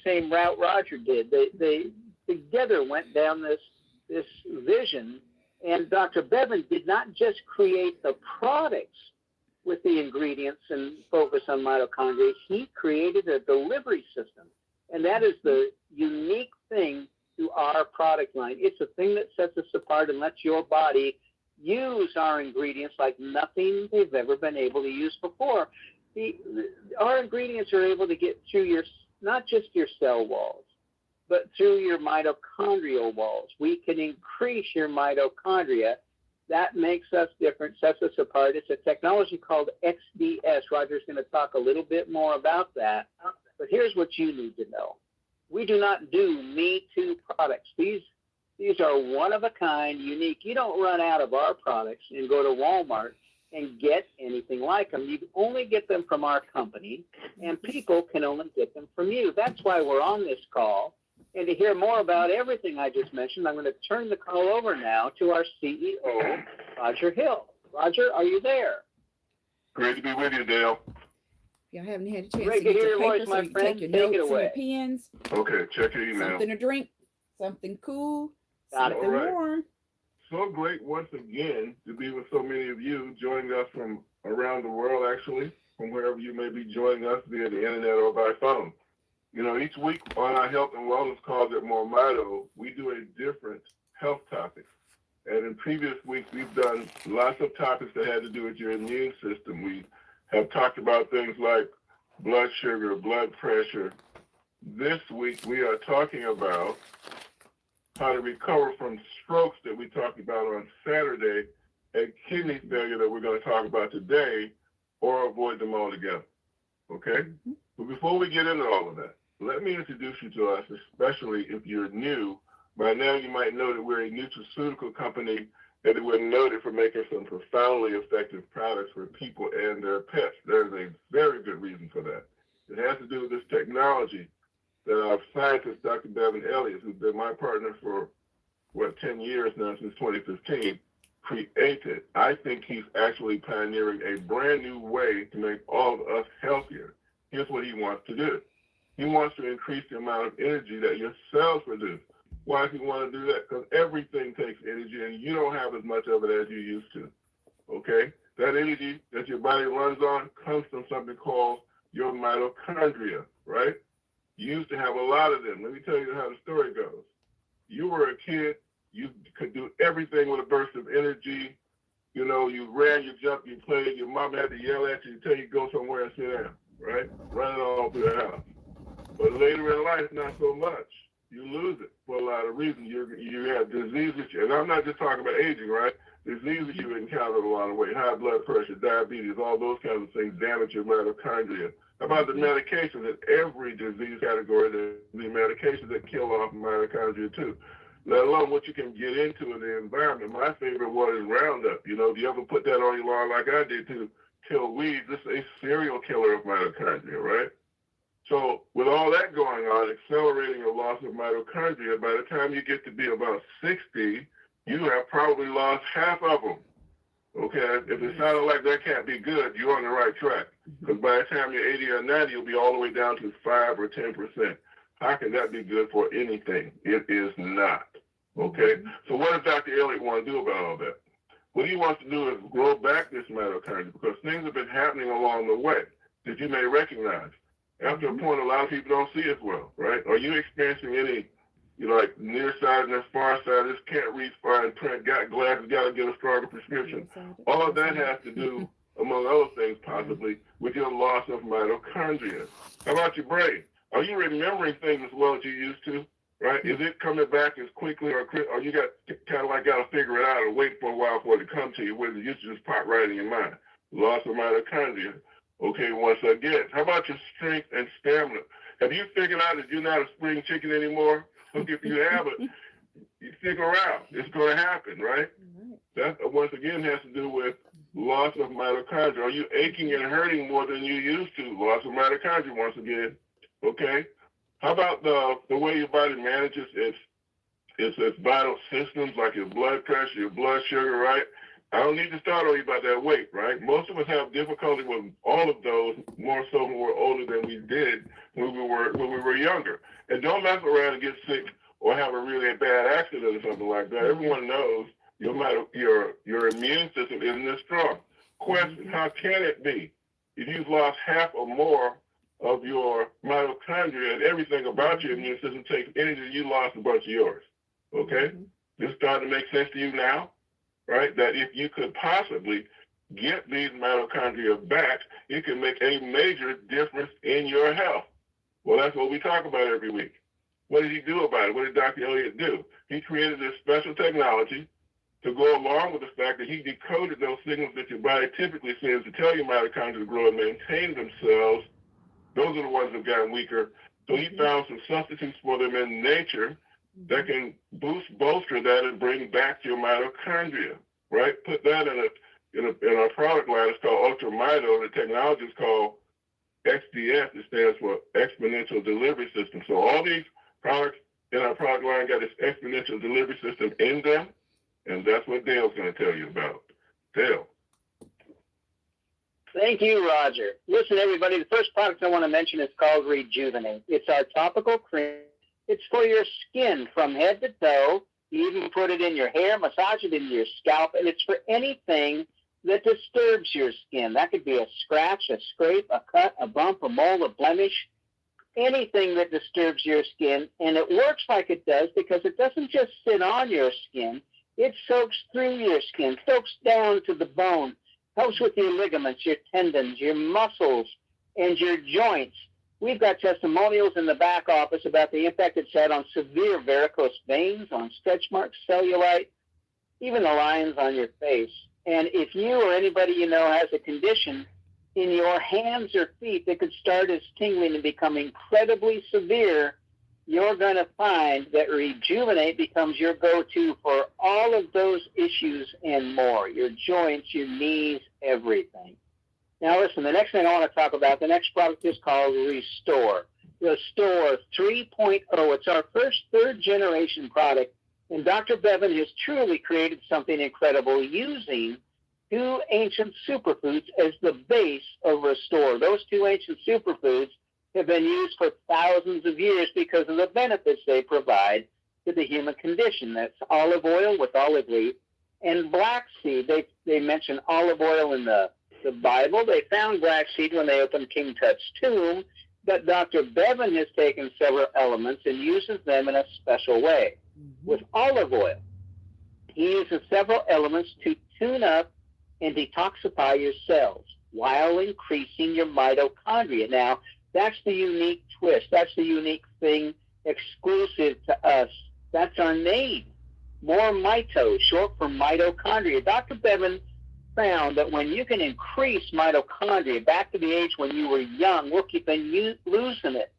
same route Roger did. They together went down this vision, and Dr. Bevan did not just create the products with the ingredients and focus on mitochondria. He created a delivery system, and that is the unique thing to our product line. It's a thing that sets us apart and lets your body use our ingredients like nothing they've ever been able to use before. Our ingredients are able to get through not just your cell walls, but through your mitochondrial walls. We can increase your mitochondria. That makes us different, sets us apart. It's a technology called XDS. Roger's going to talk a little bit more about that. But here's what you need to know. We do not do Me Too products. These are one-of-a-kind, unique. You don't run out of our products and go to Walmart and get anything like them. You only get them from our company, and people can only get them from you. That's why we're on this call. And to hear more about everything I just mentioned, I'm going to turn the call over now to our CEO, Roger Hill. Roger, are you there? Great to be with you, Dale. Y'all haven't had a chance Great to get to hear your your paper voice, so my you can friend. take your Take it notes and your away. pens, Okay, check your email. something to drink, something cool, Got it. something All right. warm. So great once again to be with so many of you joining us from around the world, actually, from wherever you may be joining us via the internet or by phone. You know, each week on our health and wellness calls at MoreMito, we do a different health topic. And in previous weeks, we've done lots of topics that had to do with your immune system. We have talked about things like blood sugar, blood pressure. This week, we are talking about how to recover from strokes that we talked about on Saturday, and kidney failure that we're going to talk about today, or avoid them altogether. Okay? Mm-hmm. But before we get into all of that, let me introduce you to us, especially if you're new. By now, you might know that we're a nutraceutical company and that we're noted for making some profoundly effective products for people and their pets. There's a very good reason for that. It has to do with this technology that our scientist, Dr. Bevan Elliott, who's been my partner for, 10 years now, since 2015, created. I think he's actually pioneering a brand new way to make all of us healthier. Here's what he wants to do. He wants to increase the amount of energy that your cells produce. Why does he want to do that? Because everything takes energy, and you don't have as much of it as you used to. Okay? That energy that your body runs on comes from something called your mitochondria, right? You used to have a lot of them. Let me tell you how the story goes. You were a kid. You could do everything with a burst of energy. You know, you ran, you jumped, you played. Your mom had to yell at you to tell you to go somewhere and sit down, right? Running all through the house. But later in life, not so much. You lose it for a lot of reasons. You have diseases, and I'm not just talking about aging, right? Diseases you encounter along the way, high blood pressure, diabetes, all those kinds of things damage your mitochondria. How about the medications? In every disease category, there's the medications that kill off mitochondria too, let alone what you can get into in the environment. My favorite one is Roundup. You know, if you ever put that on your lawn like I did to kill weeds, this is a serial killer of mitochondria, right? So with all that going on, accelerating your loss of mitochondria, by the time you get to be about 60, you have probably lost half of them. Okay, if it sounded like that can't be good, you're on the right track. Because by the time you're 80 or 90, you'll be all the way down to 5 or 10%. How can that be good for anything? It is not. Okay, so what does Dr. Elliott want to do about all that? What he wants to do is grow back this mitochondria, because things have been happening along the way that you may recognize. After a point, a lot of people don't see as well, right? Are you experiencing any, like nearsightedness, farsightedness, can't read fine print, got glasses, got to get a stronger prescription? All of that has to do, among other things possibly, with your loss of mitochondria. How about your brain? Are you remembering things as well as you used to, right? Is it coming back as quickly, or you got to figure it out or wait for a while for it to come to you, whether it used to just pop right in your mind? Loss of mitochondria. Okay, once again, how about your strength and stamina? Have you figured out that you're not a spring chicken anymore? Look, if you have it, you stick around. It's going to happen, right? That, once again, has to do with loss of mitochondria. Are you aching and hurting more than you used to? Loss of mitochondria, once again. Okay? How about the way your body manages its vital systems, like your blood pressure, your blood sugar, right? I don't need to start on you about that weight, right? Most of us have difficulty with all of those, more so when we're older than we did when we were younger. And don't mess around and get sick or have a really bad accident or something like that. Everyone knows your immune system isn't this strong. Question, how can it be? If you've lost half or more of your mitochondria and everything about your immune system takes energy you lost, a bunch of yours. Okay? This starting to make sense to you now, right? That if you could possibly get these mitochondria back, it can make a major difference in your health. Well, that's what we talk about every week. What did he do about it? What did Dr. Elliott do? He created this special technology to go along with the fact that he decoded those signals that your body typically sends to tell your mitochondria to grow and maintain themselves. Those are the ones that have gotten weaker. So he found some substitutes for them in nature that can bolster that and bring back your mitochondria, right? Put that in our product line. It's called UltraMito. The technology is called XDS. It stands for Exponential Delivery System. So all these products in our product line got this exponential delivery system in them, and that's what Dale's going to tell you about. Dale. Thank you, Roger. Listen, everybody, the first product I want to mention is called Rejuvenate. It's our topical cream. It's for your skin from head to toe. You even put it in your hair, massage it into your scalp, and it's for anything that disturbs your skin. That could be a scratch, a scrape, a cut, a bump, a mole, a blemish, anything that disturbs your skin. And it works like it does because it doesn't just sit on your skin. It soaks through your skin, soaks down to the bone, helps with your ligaments, your tendons, your muscles, and your joints. We've got testimonials in the back office about the impact it's had on severe varicose veins, on stretch marks, cellulite, even the lines on your face. And if you or anybody you know has a condition in your hands or feet that could start as tingling and become incredibly severe, you're going to find that Rejuvenate becomes your go-to for all of those issues and more, your joints, your knees, everything. Now, listen, the next thing I want to talk about, the next product is called Restore. Restore 3.0. It's our first third-generation product, and Dr. Bevan has truly created something incredible using two ancient superfoods as the base of Restore. Those two ancient superfoods have been used for thousands of years because of the benefits they provide to the human condition. That's olive oil with olive leaf and black seed. They mention olive oil in the Bible. They found black seed when they opened King Tut's tomb, but Dr. Bevan has taken several elements and uses them in a special way. With olive oil, he uses several elements to tune up and detoxify your cells while increasing your mitochondria. Now, that's the unique twist. That's the unique thing exclusive to us. That's our name. MoreMito, short for mitochondria. Dr. Bevan found that when you can increase mitochondria back to the age when you were young, look, you've been losing it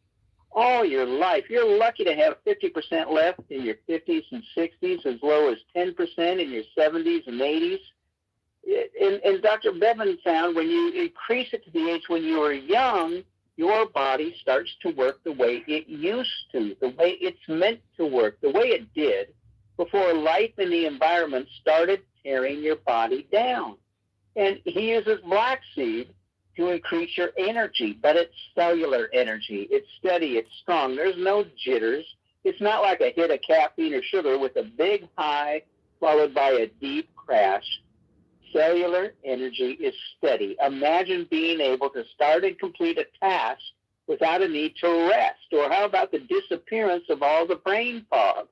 all your life. You're lucky to have 50% left in your 50s and 60s, as low as 10% in your 70s and 80s. And Dr. Bevan found when you increase it to the age when you were young, your body starts to work the way it used to, the way it's meant to work, the way it did before life and the environment started tearing your body down. And he uses black seed to increase your energy, but it's cellular energy. It's steady, it's strong. There's no jitters. It's not like a hit of caffeine or sugar with a big high followed by a deep crash. Cellular energy is steady. Imagine being able to start and complete a task without a need to rest. Or how about the disappearance of all the brain fog?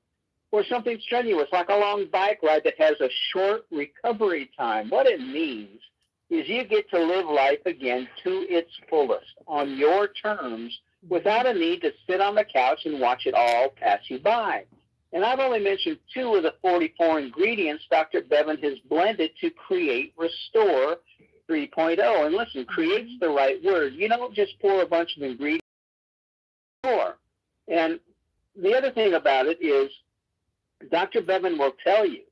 Or something strenuous like a long bike ride that has a short recovery time. What it means is you get to live life again to its fullest on your terms without a need to sit on the couch and watch it all pass you by. And I've only mentioned 2 of the 44 ingredients Dr. Bevan has blended to create Restore 3.0. And listen, create's the right word. You don't just pour a bunch of ingredients. And the other thing about it is Dr. Bevan will tell you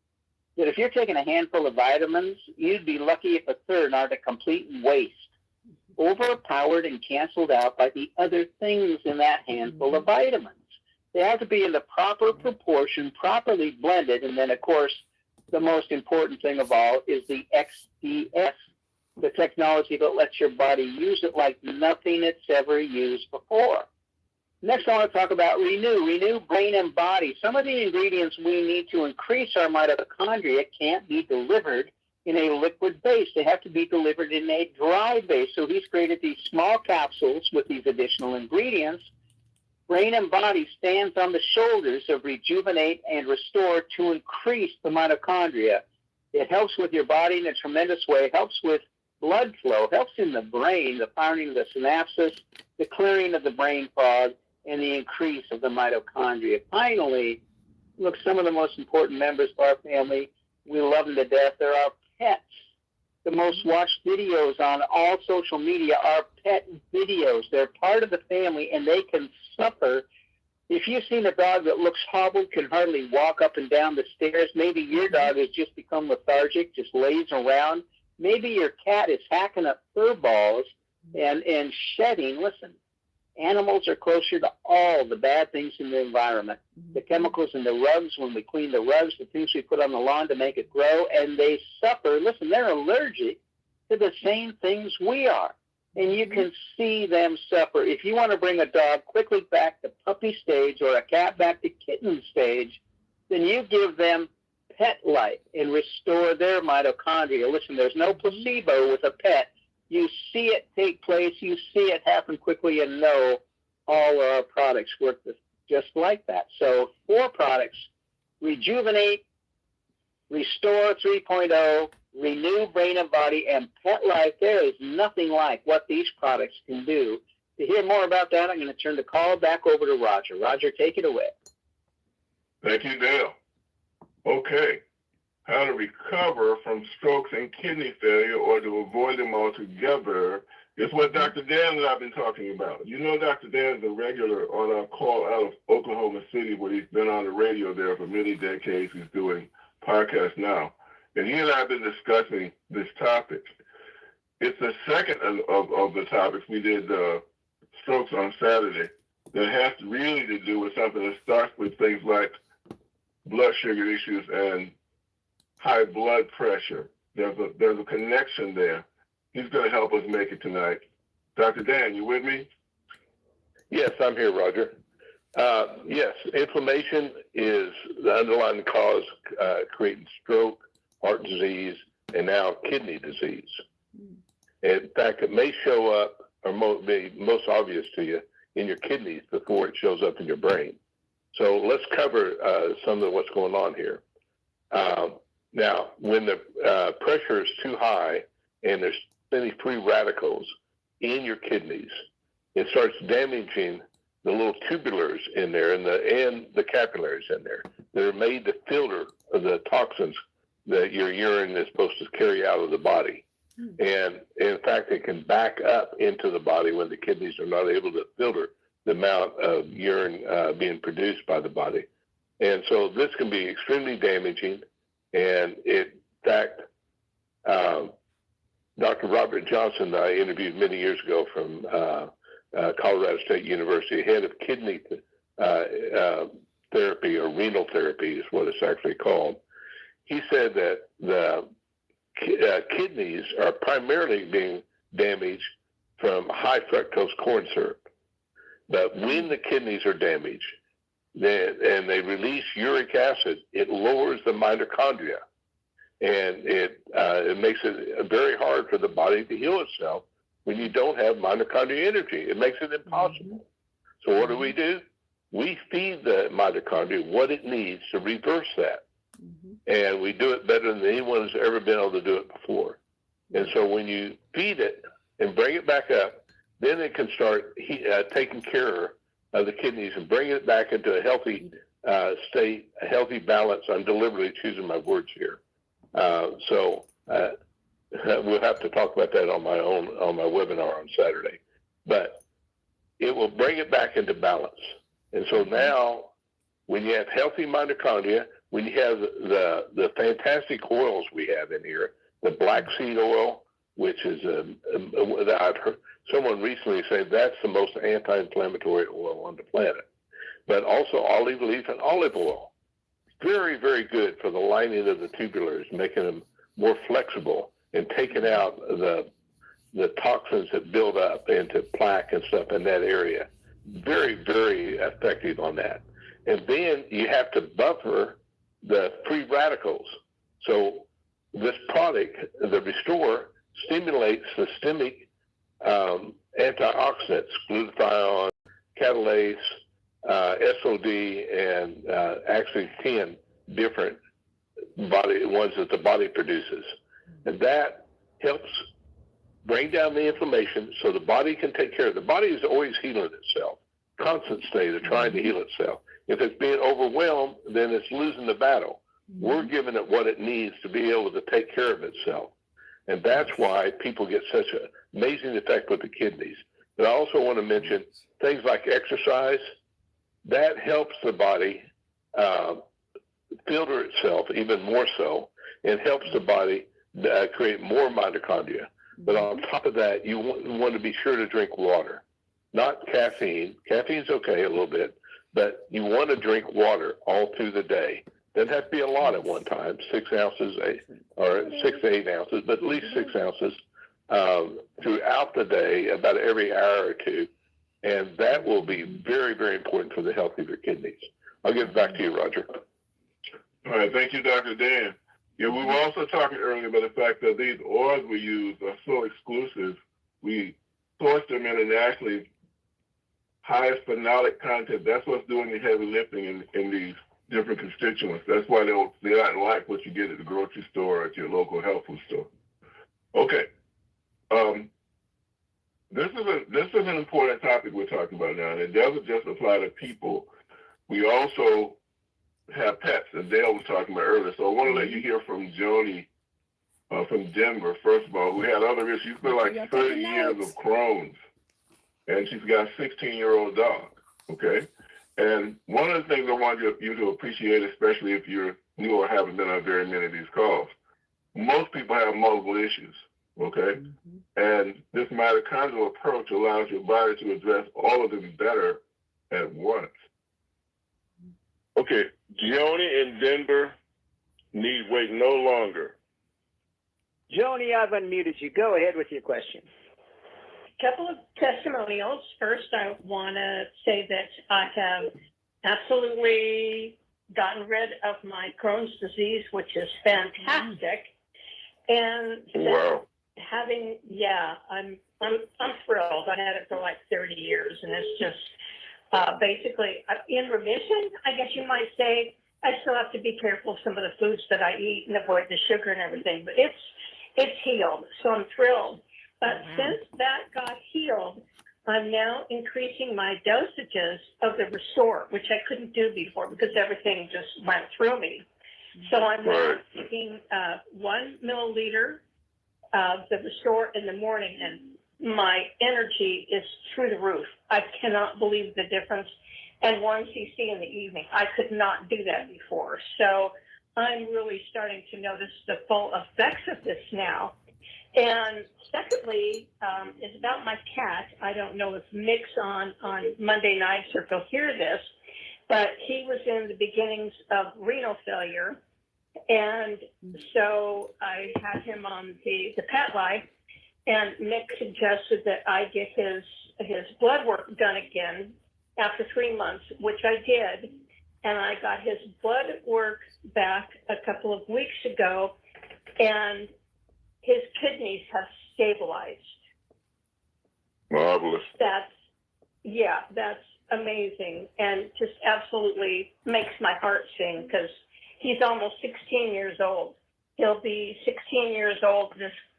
that if you're taking a handful of vitamins, you'd be lucky if a third aren't a complete waste, overpowered and canceled out by the other things in that handful of vitamins. They have to be in the proper proportion, properly blended, and then, of course, the most important thing of all is the XDS, the technology that lets your body use it like nothing it's ever used before. Next, I want to talk about Renew. Renew brain and body. Some of the ingredients we need to increase our mitochondria can't be delivered in a liquid base. They have to be delivered in a dry base. So he's created these small capsules with these additional ingredients. Brain and body stands on the shoulders of Rejuvenate and Restore to increase the mitochondria. It helps with your body in a tremendous way. It helps with blood flow, helps in the brain, the firing of the synapses, the clearing of the brain fog, and the increase of the mitochondria. Finally, look, some of the most important members of our family, we love them to death. They're our pets. The most watched videos on all social media are pet videos. They're part of the family, and they can suffer. If you've seen a dog that looks hobbled, can hardly walk up and down the stairs, maybe your dog has just become lethargic, just lays around. Maybe your cat is hacking up fur balls and shedding. Listen, animals are closer to all the bad things in the environment. The chemicals in the rugs, when we clean the rugs, the things we put on the lawn to make it grow, and they suffer. Listen, they're allergic to the same things we are. And you can see them suffer. If you want to bring a dog quickly back to puppy stage or a cat back to kitten stage, then you give them Petlife and restore their mitochondria. Listen, there's no placebo with a pet. You see it take place, you see it happen quickly, and know all our products work just like that. So 4 products: Rejuvenate, Restore 3.0, Renew brain and body, and Petlife. There is nothing like what these products can do. To hear more about that, I'm going to turn the call back over to Roger. Roger, take it away. Thank you, Dale. Okay. How to recover from strokes and kidney failure or to avoid them altogether is what Dr. Dan and I have been talking about. You know, Dr. Dan is a regular on our call out of Oklahoma City, where he's been on the radio there for many decades. He's doing podcasts now. And he and I have been discussing this topic. It's the second of the topics. We did strokes on Saturday that has really to do with something that starts with things like blood sugar issues and high blood pressure. There's a connection there. He's going to help us make it tonight. Dr. Dan, you with me? Yes, I'm here, Roger. Yes, inflammation is the underlying cause creating stroke, heart disease, and now kidney disease. In fact, it may show up or be most obvious to you in your kidneys before it shows up in your brain. So let's cover some of what's going on here. Now, when the pressure is too high and there's many free radicals in your kidneys, it starts damaging the little tubulars in there and the capillaries in there that are made to filter the toxins that your urine is supposed to carry out of the body. And in fact, it can back up into the body when the kidneys are not able to filter the amount of urine being produced by the body. And so this can be extremely damaging. And in fact, Dr. Robert Johnson, I interviewed many years ago from Colorado State University, head of kidney therapy, or renal therapy is what it's actually called. He said that the kidneys are primarily being damaged from high fructose corn syrup. But when the kidneys are damaged and they release uric acid, it lowers the mitochondria. And it makes it very hard for the body to heal itself when you don't have mitochondria energy. It makes it impossible. So what do? We feed the mitochondria what it needs to reverse that. And we do it better than anyone has ever been able to do it before. And so when you feed it and bring it back up, then it can start taking care of the kidneys and bring it back into a healthy state, a healthy balance. I'm deliberately choosing my words here. So we'll have to talk about that on my webinar on Saturday. But it will bring it back into balance. And so now, when you have healthy mitochondria, when you have the fantastic oils we have in here, the black seed oil, which is I've heard someone recently say that's the most anti-inflammatory oil on the planet. But also olive leaf and olive oil, very, very good for the lining of the tubulars, making them more flexible and taking out the toxins that build up into plaque and stuff in that area. very, very effective on that. And then you have to buffer the free radicals. So this product, the Restore, stimulates systemic antioxidants, glutathione, catalase, SOD, and actually 10 different body ones that the body produces. And that helps bring down the inflammation so the body can take care of it. The body is always healing itself, constant state of trying to heal itself. If it's being overwhelmed, then it's losing the battle. We're giving it what it needs to be able to take care of itself. And that's why people get such an amazing effect with the kidneys. But I also want to mention things like exercise. That helps the body filter itself even more so, and helps the body create more mitochondria. But on top of that, you want to be sure to drink water, not caffeine. Caffeine's okay a little bit, but you want to drink water all through the day. Doesn't have to be a lot at one time, 6 ounces or 6 to 8 ounces, but at least 6 ounces throughout the day, about every hour or two. And that will be very, very important for the health of your kidneys. I'll give it back to you, Roger. All right, thank you, Dr. Dan. Yeah, we were also talking earlier about the fact that these oils we use are so exclusive. We source them internationally, highest phenolic content. That's what's doing the heavy lifting in these different constituents. That's why they're not like what you get at the grocery store or at your local health food store. Okay. This is an important topic we're talking about now, and it doesn't just apply to people. We also have pets, as Dale was talking about earlier. So I want to let you hear from Joni from Denver, first of all, who had other issues. She's been like 30 years of Crohn's, and she's got a 16-year-old dog, okay? And one of the things I want you to appreciate, especially if you're new or haven't been on very many of these calls, most people have multiple issues, okay? And this mitochondrial approach allows your body to address all of them better at once. Okay, Joni in Denver need wait no longer. Joni, I've unmuted you. Go ahead with your question. Couple of testimonials. First, I want to say that I have absolutely gotten rid of my Crohn's disease, which is fantastic. And Wow. I'm thrilled. I had it for like 30 years, and it's just basically in remission, I guess you might say. I still have to be careful of some of the foods that I eat and avoid the sugar and everything, but it's healed, so I'm thrilled. But since that got healed, I'm now increasing my dosages of the Restore, which I couldn't do before because everything just went through me. So I'm now taking 1 milliliter of the Restore in the morning, and my energy is through the roof. I cannot believe the difference. And 1 cc in the evening. I could not do that before. So I'm really starting to notice the full effects of this now. And secondly, is about my cat. I don't know if Mick's on Monday nights or if he'll hear this, but he was in the beginnings of renal failure. And so I had him on the Petlife, and Mick suggested that I get his blood work done again after 3 months, which I did. And I got his blood work back a couple of weeks ago, and his kidneys have stabilized. Marvelous. That's amazing, and just absolutely makes my heart sing because he's almost 16 years old. He'll be 16 years old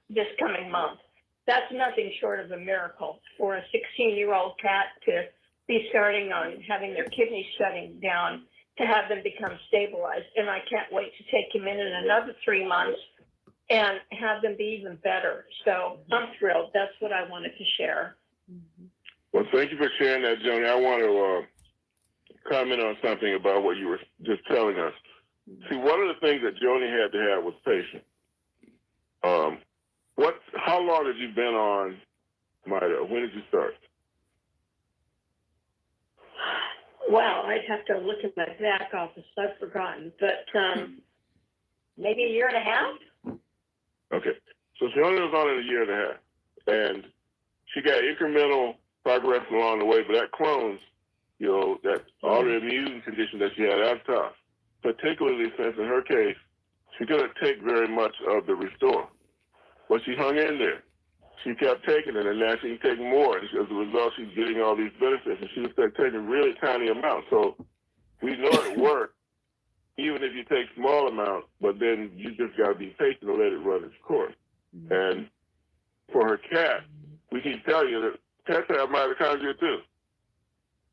this coming month. That's nothing short of a miracle for a 16-year-old cat to be starting on having their kidneys shutting down, to have them become stabilized. And I can't wait to take him in another 3 months and have them be even better. So I'm thrilled. That's what I wanted to share. Well, thank you for sharing that, Joni. I want to comment on something about what you were just telling us. See, one of the things that Joni had to have was patience. How long have you been on Mito? When did you start? Well, I'd have to look at my back office. I've forgotten, but maybe a year and a half. Okay. So she only was on it a year and a half, and she got incremental progress along the way, but that Crohn's, you know, that autoimmune condition that she had, that's tough. Particularly since in her case, she couldn't take very much of the Restore. But she hung in there. She kept taking it, and now she can take more. And as a result, she's getting all these benefits, and she was taking really tiny amounts. So we know it works, even if you take small amounts, but then you just got to be patient and let it run its course. And for her cat, we can tell you that cats have mitochondria too.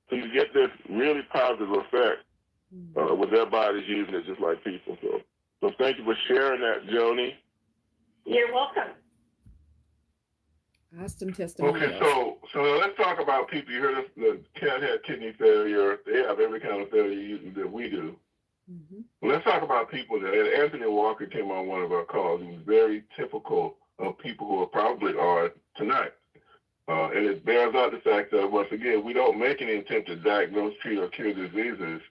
So you get this really positive effect with their bodies using it just like people. So thank you for sharing that, Joni. You're welcome. Awesome testimony. Okay, so let's talk about people. You heard the cat had kidney failure. They have every kind of failure that we do. Let's talk about people that Anthony Walker came on one of our calls. He was very typical of people who probably are tonight. And it bears out the fact that, once again, we don't make any attempt to diagnose, treat, or cure diseases.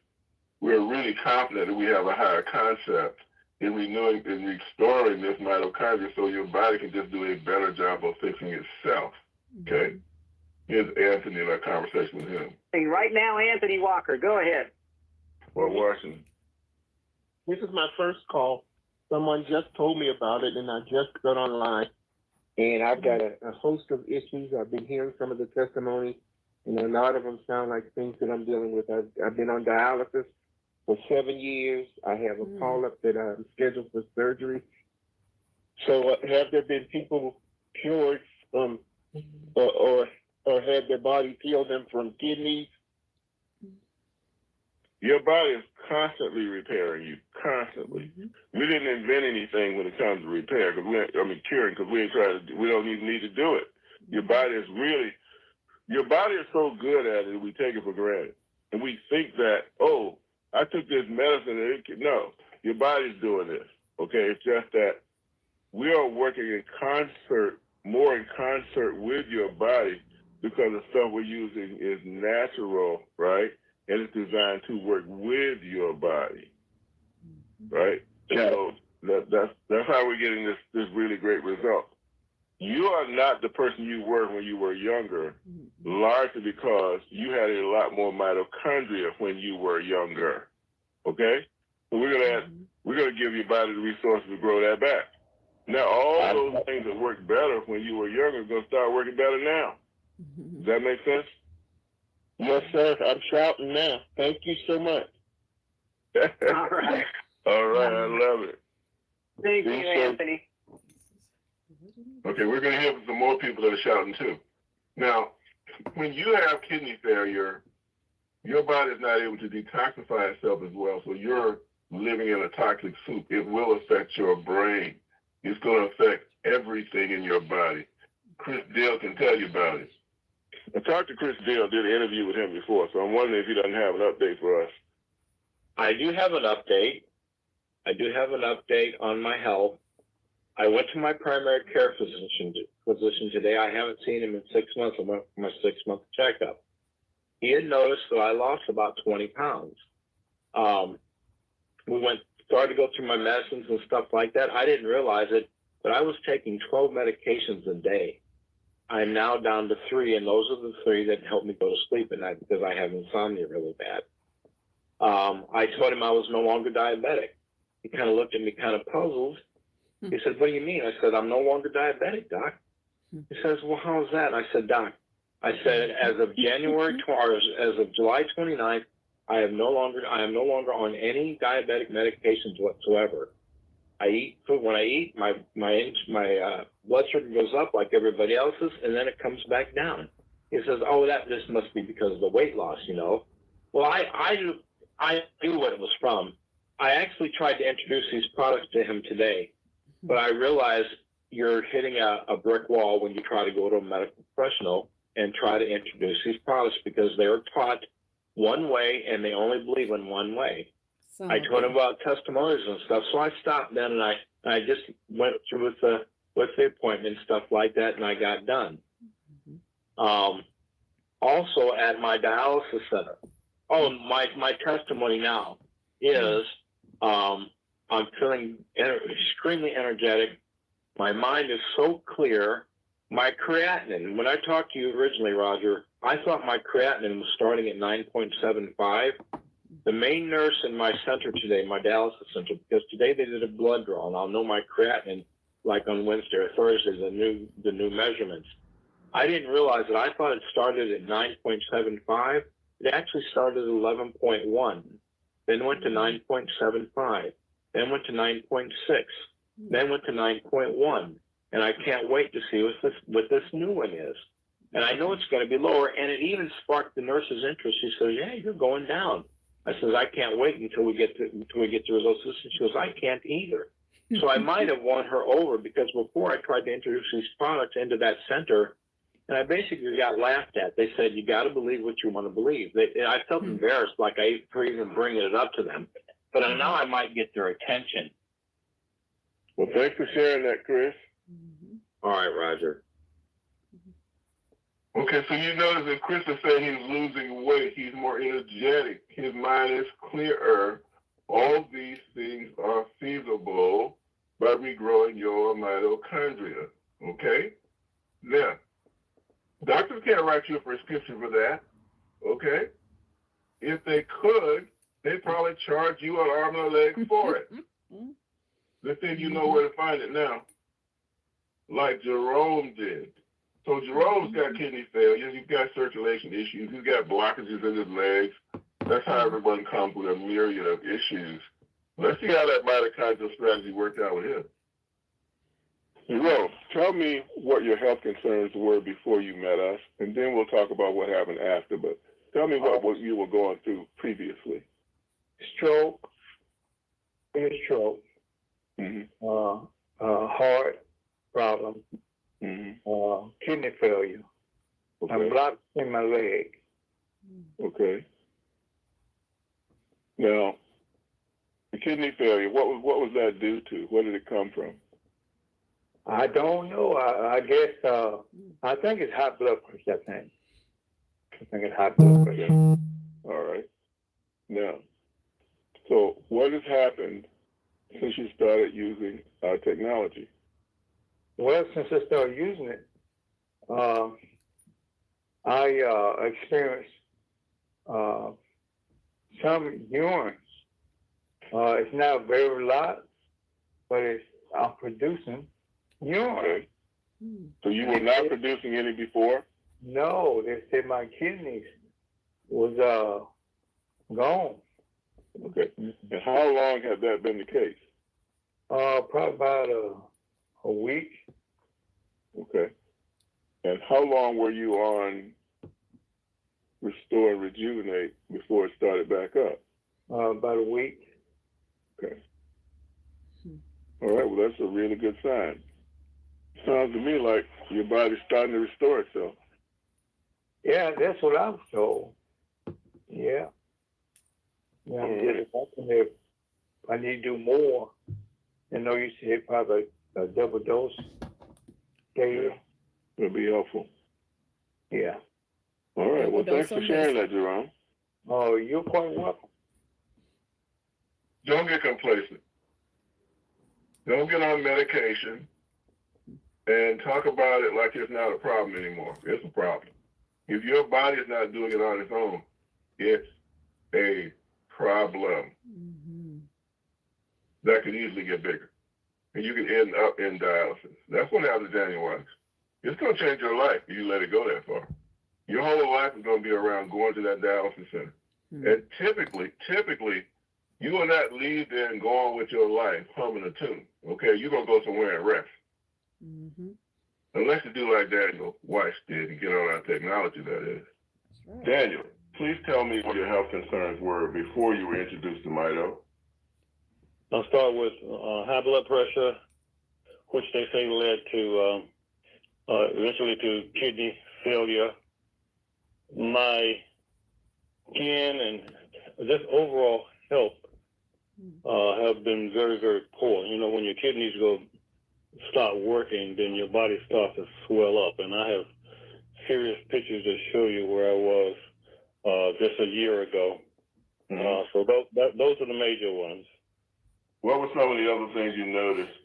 We're really confident that we have a higher concept in renewing and restoring this mitochondria so your body can just do a better job of fixing itself. Okay? Here's Anthony in our conversation with him. Hey, right now, Anthony Walker, go ahead. Or Washington. This is my first call. Someone just told me about it, and I just got online. And I've got a host of issues. I've been hearing some of the testimonies, and a lot of them sound like things that I'm dealing with. I've been on dialysis for 7 years. I have a call-up that I'm scheduled for surgery. So have there been people cured from, or had their body heal them from kidneys? Your body is constantly repairing you, constantly. We didn't invent anything when it comes to repair, curing, because we don't even need to do it. Your body is so good at it, we take it for granted. And we think that, oh, I took this medicine, no, your body's doing this, okay? It's just that we are working in concert, more in concert with your body, because the stuff we're using is natural, right? And it's designed to work with your body, right? Yeah. So that's how we're getting this really great result. You are not the person you were when you were younger, largely because you had a lot more mitochondria when you were younger. Okay? So we're gonna give your body the resources to grow that back. Now all those things that worked better when you were younger are gonna start working better now. Does that make sense? Yes, sir. I'm shouting now. Thank you so much. All right. All right, I love it. Thank you, Anthony. Okay, we're going to hear from some more people that are shouting too. Now, when you have kidney failure, your body is not able to detoxify itself as well, so you're living in a toxic soup. It will affect your brain. It's going to affect everything in your body. Chris Dale can tell you about it. I talked to Chris Dale, did an interview with him before, so I'm wondering if he doesn't have an update for us. I do have an update. On my health. I went to my primary care physician today. I haven't seen him in 6 months. I went for my 6-month checkup. He had noticed that I lost about 20 pounds. We started to go through my medicines and stuff like that. I didn't realize it, but I was taking 12 medications a day. I'm now down to 3, and those are the 3 that help me go to sleep at night because I have insomnia really bad. I told him I was no longer diabetic. He kind of looked at me kind of puzzled. He said, "What do you mean?" I said, "I'm no longer diabetic, Doc." He says, "Well, how is that?" I said, "Doc," I said, as of July 29th, I am no longer on any diabetic medications whatsoever. I eat food. When I eat, my blood sugar goes up like everybody else's, and then it comes back down. He says, "Oh, this must be because of the weight loss, you know." Well, I knew what it was from. I actually tried to introduce these products to him today, but I realized you're hitting a brick wall when you try to go to a medical professional and try to introduce these products because they were taught one way and they only believe in one way. I told him about testimonials and stuff, so I stopped then and I just went through with the appointment and stuff like that, and I got done. Also at my dialysis center. Oh, my testimony now is I'm feeling extremely energetic. My mind is so clear. My creatinine, when I talked to you originally, Roger, I thought my creatinine was starting at 9.75. The main nurse in my center today, my dialysis center, because today they did a blood draw, and I'll know my creatinine like on Wednesday or Thursday, the new measurements. I didn't realize that. I thought it started at 9.75. It actually started at 11.1, then went to 9.75, then went to 9.6, then went to 9.1. And I can't wait to see what this new one is. And I know it's going to be lower. And it even sparked the nurse's interest. She says, "Yeah, you're going down." I says, "I can't wait until we get the results." And she goes, "I can't either." So I might have won her over, because before I tried to introduce these products into that center, and I basically got laughed at. They said, "You got to believe what you want to believe." And I felt embarrassed, like for even bringing it up to them. But now I might get their attention. Well, thanks for sharing that, Chris. All right, Roger. Okay, so you notice that Chris is saying he's losing weight. He's more energetic. His mind is clearer. All these things are feasible by regrowing your mitochondria. Okay? Now, doctors can't write you a prescription for that. Okay? If they could, they'd probably charge you an arm and a leg for it. The thing, you know where to find it now. Like Jerome did. So Jerome's got kidney failure. He's got circulation issues. He's got blockages in his legs. That's how everyone comes with a myriad of issues. Let's see how that mitochondrial strategy worked out with him. Jerome, tell me what your health concerns were before you met us, and then we'll talk about what happened after. But tell me what you were going through previously. Stroke, heart problem, kidney failure, and blocks in my leg. Okay. Now, the kidney failure, what was that due to? Where did it come from? I don't know. I guess, I think it's high blood pressure, I think it's high blood pressure. All right. Now, so what has happened since you started using our technology? Well, since I started using it, I experienced some urines. It's not very lot, but I'm producing urine. Okay. So you were not producing any before? No, they said my kidneys was gone. Okay. And how long had that been the case? Probably about a week. Okay. And how long were you on Restore and Rejuvenate before it started back up? About a week. Okay. All right. Well, that's a really good sign. Sounds to me like your body's starting to restore itself. Yeah, that's what I was told. Yeah. Yeah, I'm just wondering if I need to do more. I know you said probably a double dose daily. It'll be helpful. Yeah. All right. Well, thanks for sharing that, Jerome. Oh, you're quite welcome. Don't get complacent. Don't get on medication and talk about it like it's not a problem anymore. It's a problem. If your body is not doing it on its own, it's a problem. That could easily get bigger. And you can end up in dialysis. That's what happens to Daniel Weiss. It's going to change your life if you let it go that far. Your whole life is going to be around going to that dialysis center. And typically, you will not leave there and go on with your life humming a tune. Okay, you're going to go somewhere and rest. Unless you do like Daniel Weiss did and get on our technology, that is. Right. Daniel, please tell me what your health concerns were before you were introduced to Mito. I'll start with high blood pressure, which they say led to eventually to kidney failure. My skin and just overall health have been very, very poor. You know, when your kidneys stop working, then your body starts to swell up. And I have serious pictures that show you where I was just a year ago. So those are the major ones. What were some of the other things you noticed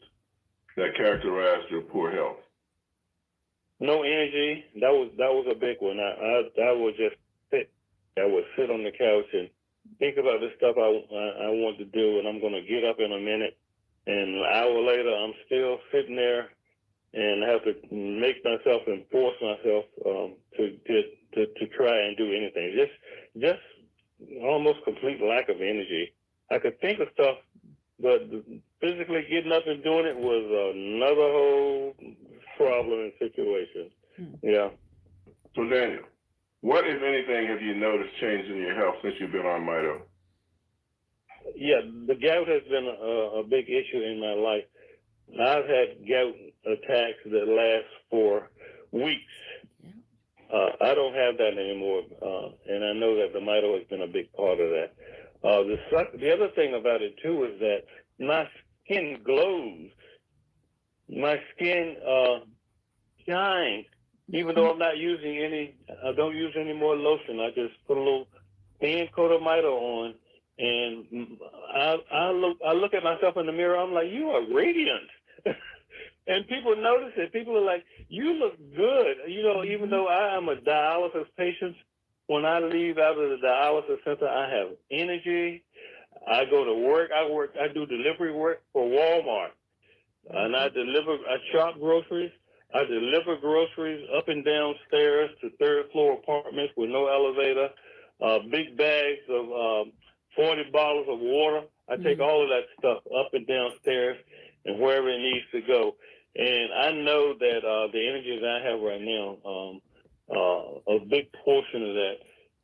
that characterized your poor health? no energy. That was a big one. I would just sit. I would sit on the couch and think about the stuff I want to do, and I'm going to get up in a minute. And an hour later, I'm still sitting there, and I have to make myself and force myself to try and do anything. Just almost complete lack of energy. I could think of stuff, but physically getting up and doing it was another whole problem and situation. Yeah. So Daniel, what, if anything, have you noticed change in your health since you've been on Mito? Yeah, the gout has been a big issue in my life. I've had gout attacks that last for weeks. I don't have that anymore, and I know that the Mito has been a big part of that. The other thing about it, too, is that my skin glows. My skin shines, even though I'm not using I don't use any more lotion. I just put a little thin coat of Mito on, and I look at myself in the mirror. I'm like, you are radiant. And people notice it. People are like, you look good. You know, even though I am a dialysis patient, when I leave out of the dialysis center, I have energy. I go to work. I do delivery work for Walmart. And I shop groceries. I deliver groceries up and down stairs to third floor apartments with no elevator, big bags of 40 bottles of water. I take all of that stuff up and down stairs and wherever it needs to go. And I know that the energy that I have right now, a big portion of that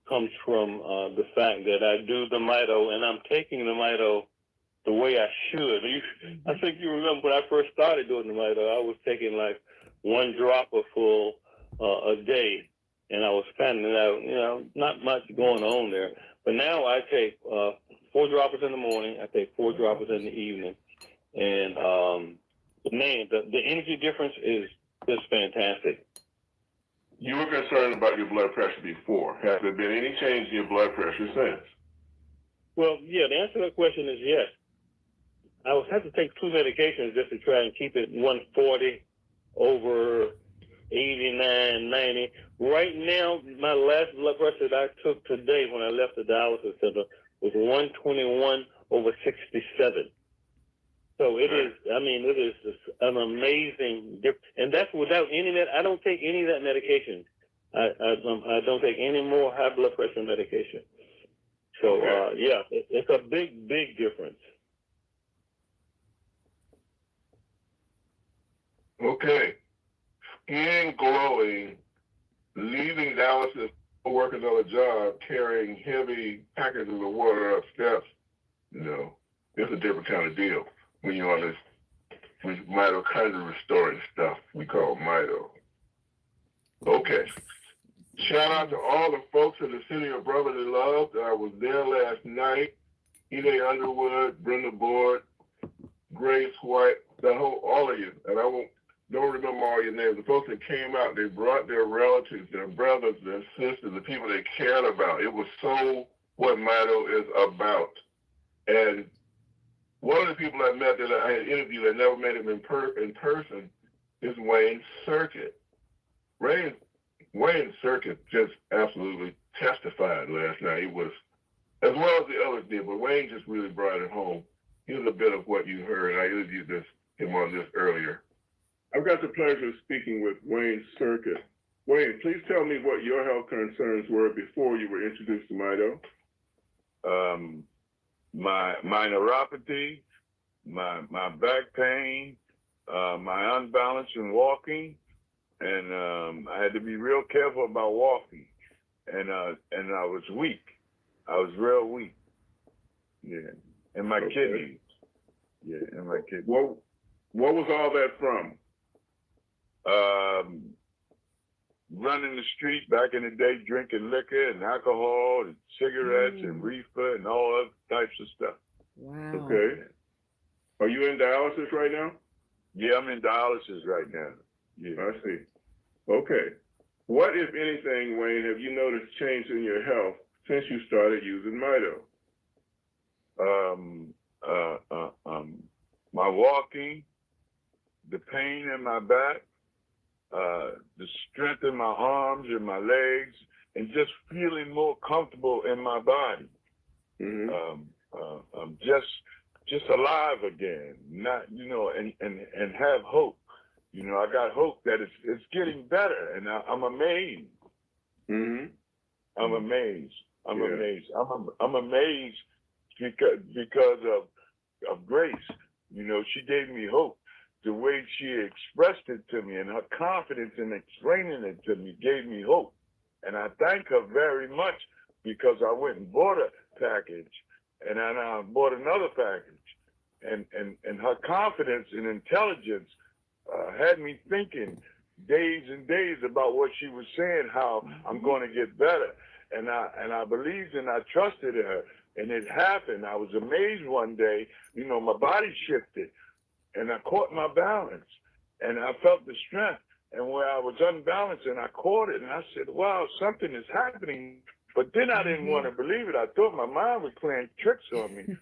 comes from the fact that I do the Mito, and I'm taking the Mito the way I should. I think you remember when I first started doing the Mito, I was taking like one dropper full a day, and I was finding out, not much going on there. But now I take 4 droppers in the morning, I take 4 droppers in the evening, and man, the energy difference is just fantastic. You were concerned about your blood pressure before. Has there been any change in your blood pressure since? Well, yeah, the answer to that question is yes. I would have to take 2 medications just to try and keep it 140 over 89, 90. Right now, my last blood pressure that I took today when I left the dialysis center was 121 over 67. So it is an amazing difference. And that's without I don't take any of that medication. I don't take any more high blood pressure medication. So, it's a big, big difference. Okay. Skin glowing, leaving dialysis, working on a job, carrying heavy packages of water up steps, it's a different kind of deal when you're on this mitochondria restoring stuff we call Mito. Okay. Shout out to all the folks in the City of Brotherly Love. I was there last night. Ine Underwood, Brenda Board, Grace White, all of you. And don't remember all your names. The folks that came out, they brought their relatives, their brothers, their sisters, the people they cared about. It was so what Mito is about. And one of the people I met that I had interviewed, I never met him in person, is Wayne Circuit. Wayne Circuit just absolutely testified last night. He was, as well as the others did, but Wayne just really brought it home. Here's a bit of what you heard. I interviewed him on this earlier. I've got the pleasure of speaking with Wayne Circuit. Wayne, please tell me what your health concerns were before you were introduced to Mito. My neuropathy, my back pain, my unbalance in walking, and I had to be real careful about walking. And I was weak. I was real weak. Yeah. And my kidneys. Yeah, and my kidneys. What was all that from? Running the street back in the day, drinking liquor and alcohol and cigarettes and reefer and all other types of stuff. Wow. Okay. Are you in dialysis right now? Yeah, I'm in dialysis right now. Yeah. I see. Okay. What, if anything, Wayne, have you noticed change in your health since you started using Mito? My walking, the pain in my back, the strength in my arms and my legs, and just feeling more comfortable in my body. I'm just alive again, not, and have hope. I got hope that it's getting better, and I'm amazed. I'm amazed. I'm amazed. I'm amazed because of Grace. She gave me hope. The way she expressed it to me and her confidence in explaining it to me gave me hope. And I thank her very much, because I went and bought a package, and then I bought another package. And her confidence and intelligence had me thinking days and days about what she was saying, how I'm going to get better. And I believed and I trusted her, and it happened. I was amazed one day, my body shifted, and I caught my balance, and I felt the strength. And where I was unbalanced, and I caught it, and I said, wow, something is happening. But then I didn't want to believe it. I thought my mind was playing tricks on me.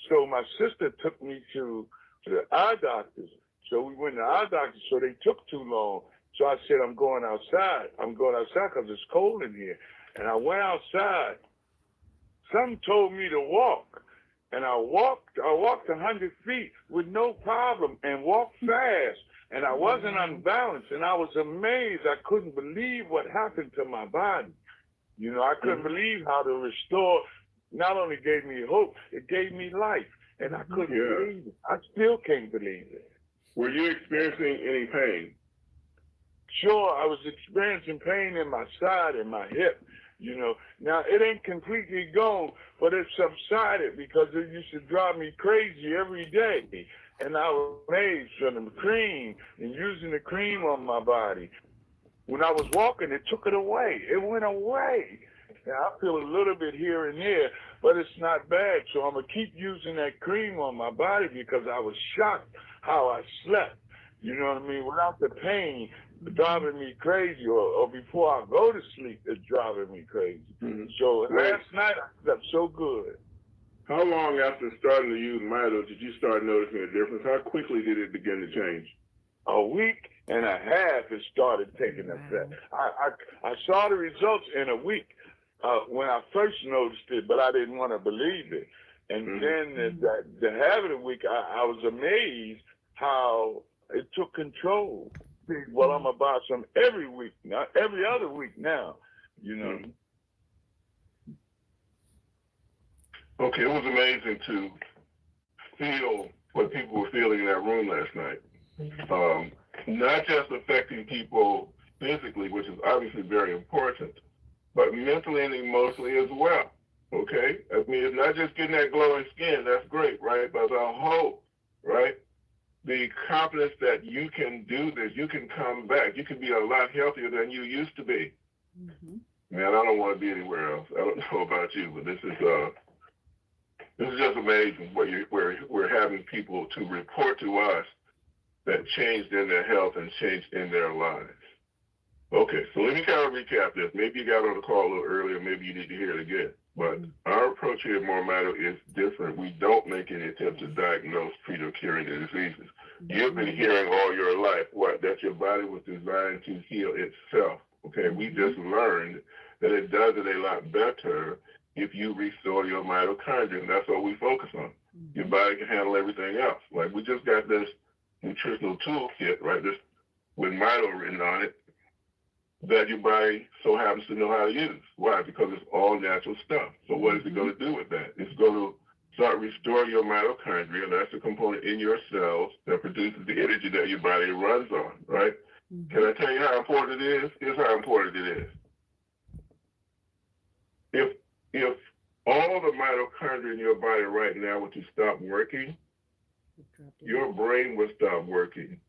So my sister took me to the eye doctors. So we went to the eye doctors, so they took too long. So I said, I'm going outside. I'm going outside because it's cold in here. And I went outside. Something told me to walk. And I walked 100 feet with no problem and walked fast. And I wasn't unbalanced. And I was amazed. I couldn't believe what happened to my body. I couldn't believe how to restore not only gave me hope, it gave me life. And I couldn't believe it. I still can't believe it. Were you experiencing any pain? Sure, I was experiencing pain in my side and my hip. Now it ain't completely gone, but it subsided because it used to drive me crazy every day. And I was amazed from the cream and using the cream on my body. When I was walking, it took it away. It went away. Now I feel a little bit here and there, but it's not bad. So I'm going to keep using that cream on my body because I was shocked how I slept. You know what I mean? Without the pain driving me crazy, or before I go to sleep, it's driving me crazy. So last night I slept so good. How long after starting to use Mito did you start noticing a difference? How quickly did it begin to change? A week and a half it started taking effect. I saw the results in a week when I first noticed it, but I didn't want to believe it. And then the habit of week, I was amazed how it took control. Well, I'm about some every week now, every other week now, Okay, it was amazing to feel what people were feeling in that room last night. Not just affecting people physically, which is obviously very important, but mentally and emotionally as well. Okay? I mean, it's not just getting that glowing skin, that's great, right? But the hope, right? The confidence that you can do this, you can come back, you can be a lot healthier than you used to be. Man, I don't want to be anywhere else. I don't know about you, but this is just amazing what we're having people to report to us that changed in their health and changed in their lives. Okay, so let me kind of recap this. Maybe you got on the call a little earlier, maybe you need to hear it again. But our approach here at MoreMito is different. We don't make any attempt to diagnose, treat, or cure any diseases. You've been hearing all your life that your body was designed to heal itself. Okay, we just learned that it does it a lot better if you restore your mitochondria, and that's what we focus on. Your body can handle everything else. Like we just got this nutritional toolkit, right? This with Mito written on it, that your body so happens to know how to use. Why? Because it's all natural stuff. So what is it going to do with that? It's going to start restoring your mitochondria. That's a component in your cells that produces the energy that your body runs on, right? Can I tell you how important it is? Here's how important it is. If all the mitochondria in your body right now were to stop working, your brain would stop working.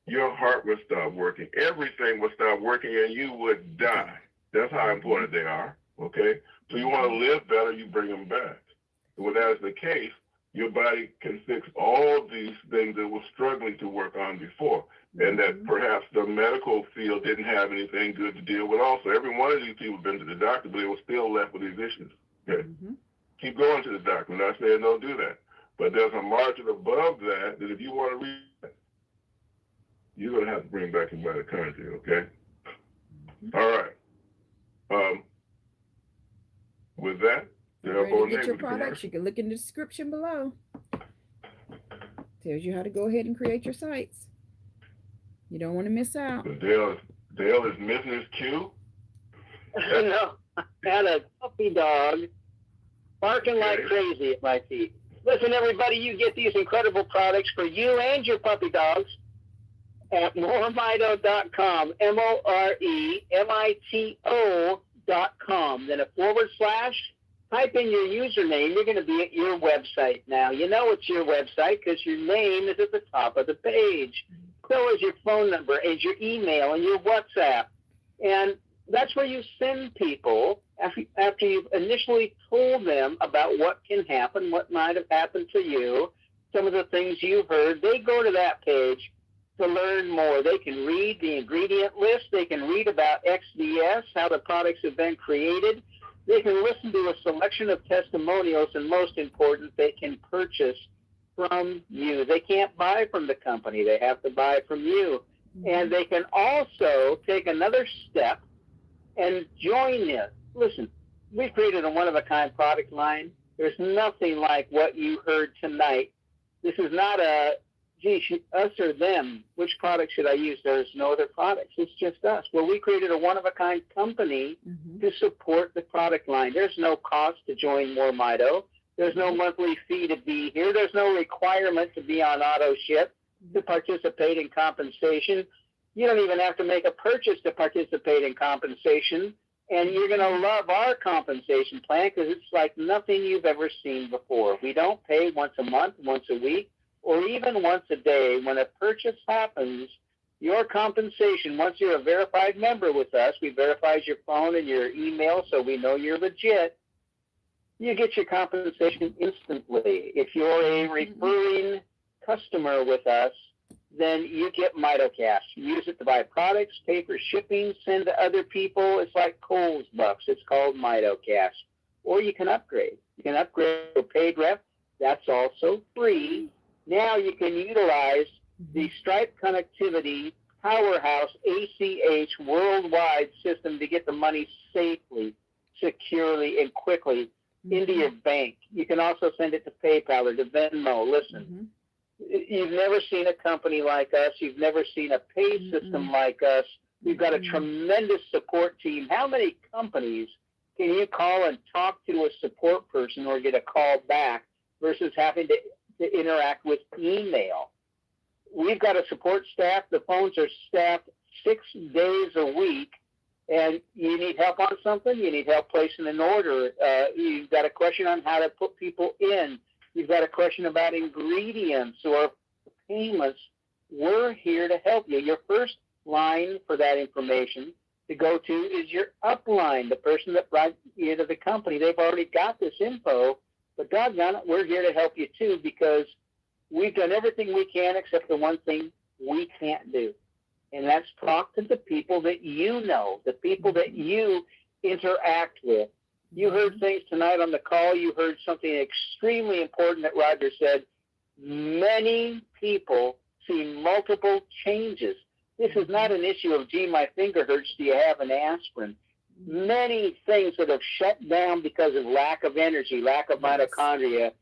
Your heart would stop working. Everything would stop working and you would die. That's how important they are, okay? So you want to live better, you bring them back. When that is the case, your body can fix all these things that were struggling to work on before, and that perhaps the medical field didn't have anything good to deal with also. Every one of these people have been to the doctor, but they were still left with these issues, okay? Keep going to the doctor. I'm not saying don't do that, but there's a margin above that if you want to reach that. you're going to have to bring back your mitochondria, okay? All right. With that, Ready to get your products? You can look in the description below. Tells you how to go ahead and create your sites. You don't want to miss out. So Dale is missing his cue. No, I had a puppy dog barking like crazy at my feet. Listen, everybody, you get these incredible products for you and your puppy dogs at MoreMito.com, MoreMito.com. Then a / type in your username. You're going to be at your website now. You know it's your website because your name is at the top of the page. So is your phone number, is your email, and your WhatsApp. And that's where you send people after you've initially told them about what can happen, what might have happened to you, some of the things you've heard. They go to that page to learn more. They can read the ingredient list. They can read about XDS, how the products have been created. They can listen to a selection of testimonials, and most important, they can purchase from you. They can't buy from the company. They have to buy from you. And they can also take another step and join it. Listen, we created a one-of-a-kind product line. There's nothing like what you heard tonight. This is not a, gee, us or them. Which product should I use? There's no other products. It's just us. Well, we created a one-of-a-kind company to support the product line. There's no cost to join MoreMito. There's no monthly fee to be here. There's no requirement to be on auto ship to participate in compensation. You don't even have to make a purchase to participate in compensation. And you're going to love our compensation plan because it's like nothing you've ever seen before. We don't pay once a month, once a week, or even once a day. When a purchase happens, your compensation, once you're a verified member with us, we verify your phone and your email so we know you're legit. You get your compensation instantly. If you're a referring customer with us, then you get MitoCash. Use it to buy products, pay for shipping, send to other people. It's like Kohl's Bucks. It's called MitoCash. Or you can upgrade. You can upgrade to paid rep. That's also free. Now you can utilize the Stripe Connectivity Powerhouse ACH worldwide system to get the money safely, securely, and quickly into your bank. You can also send it to PayPal or to Venmo. Listen, you've never seen a company like us. You've never seen a pay system like us. We've got a tremendous support team. How many companies can you call and talk to a support person or get a call back versus having to interact with email? We've got a support staff. The phones are staffed 6 days a week. And you need help on something, you need help placing an order, you've got a question on how to put people in, you've got a question about ingredients or payments, we're here to help you. Your first line for that information to go to is your upline, the person that brought you to the company. They've already got this info, but doggone it, we're here to help you too because we've done everything we can except the one thing we can't do. And that's talk to the people that you know, the people that you interact with. You heard things tonight on the call. You heard something extremely important that Roger said. Many people see multiple changes. This is not an issue of, gee, my finger hurts, do you have an aspirin? Many things that have shut down because of lack of energy, lack of mitochondria,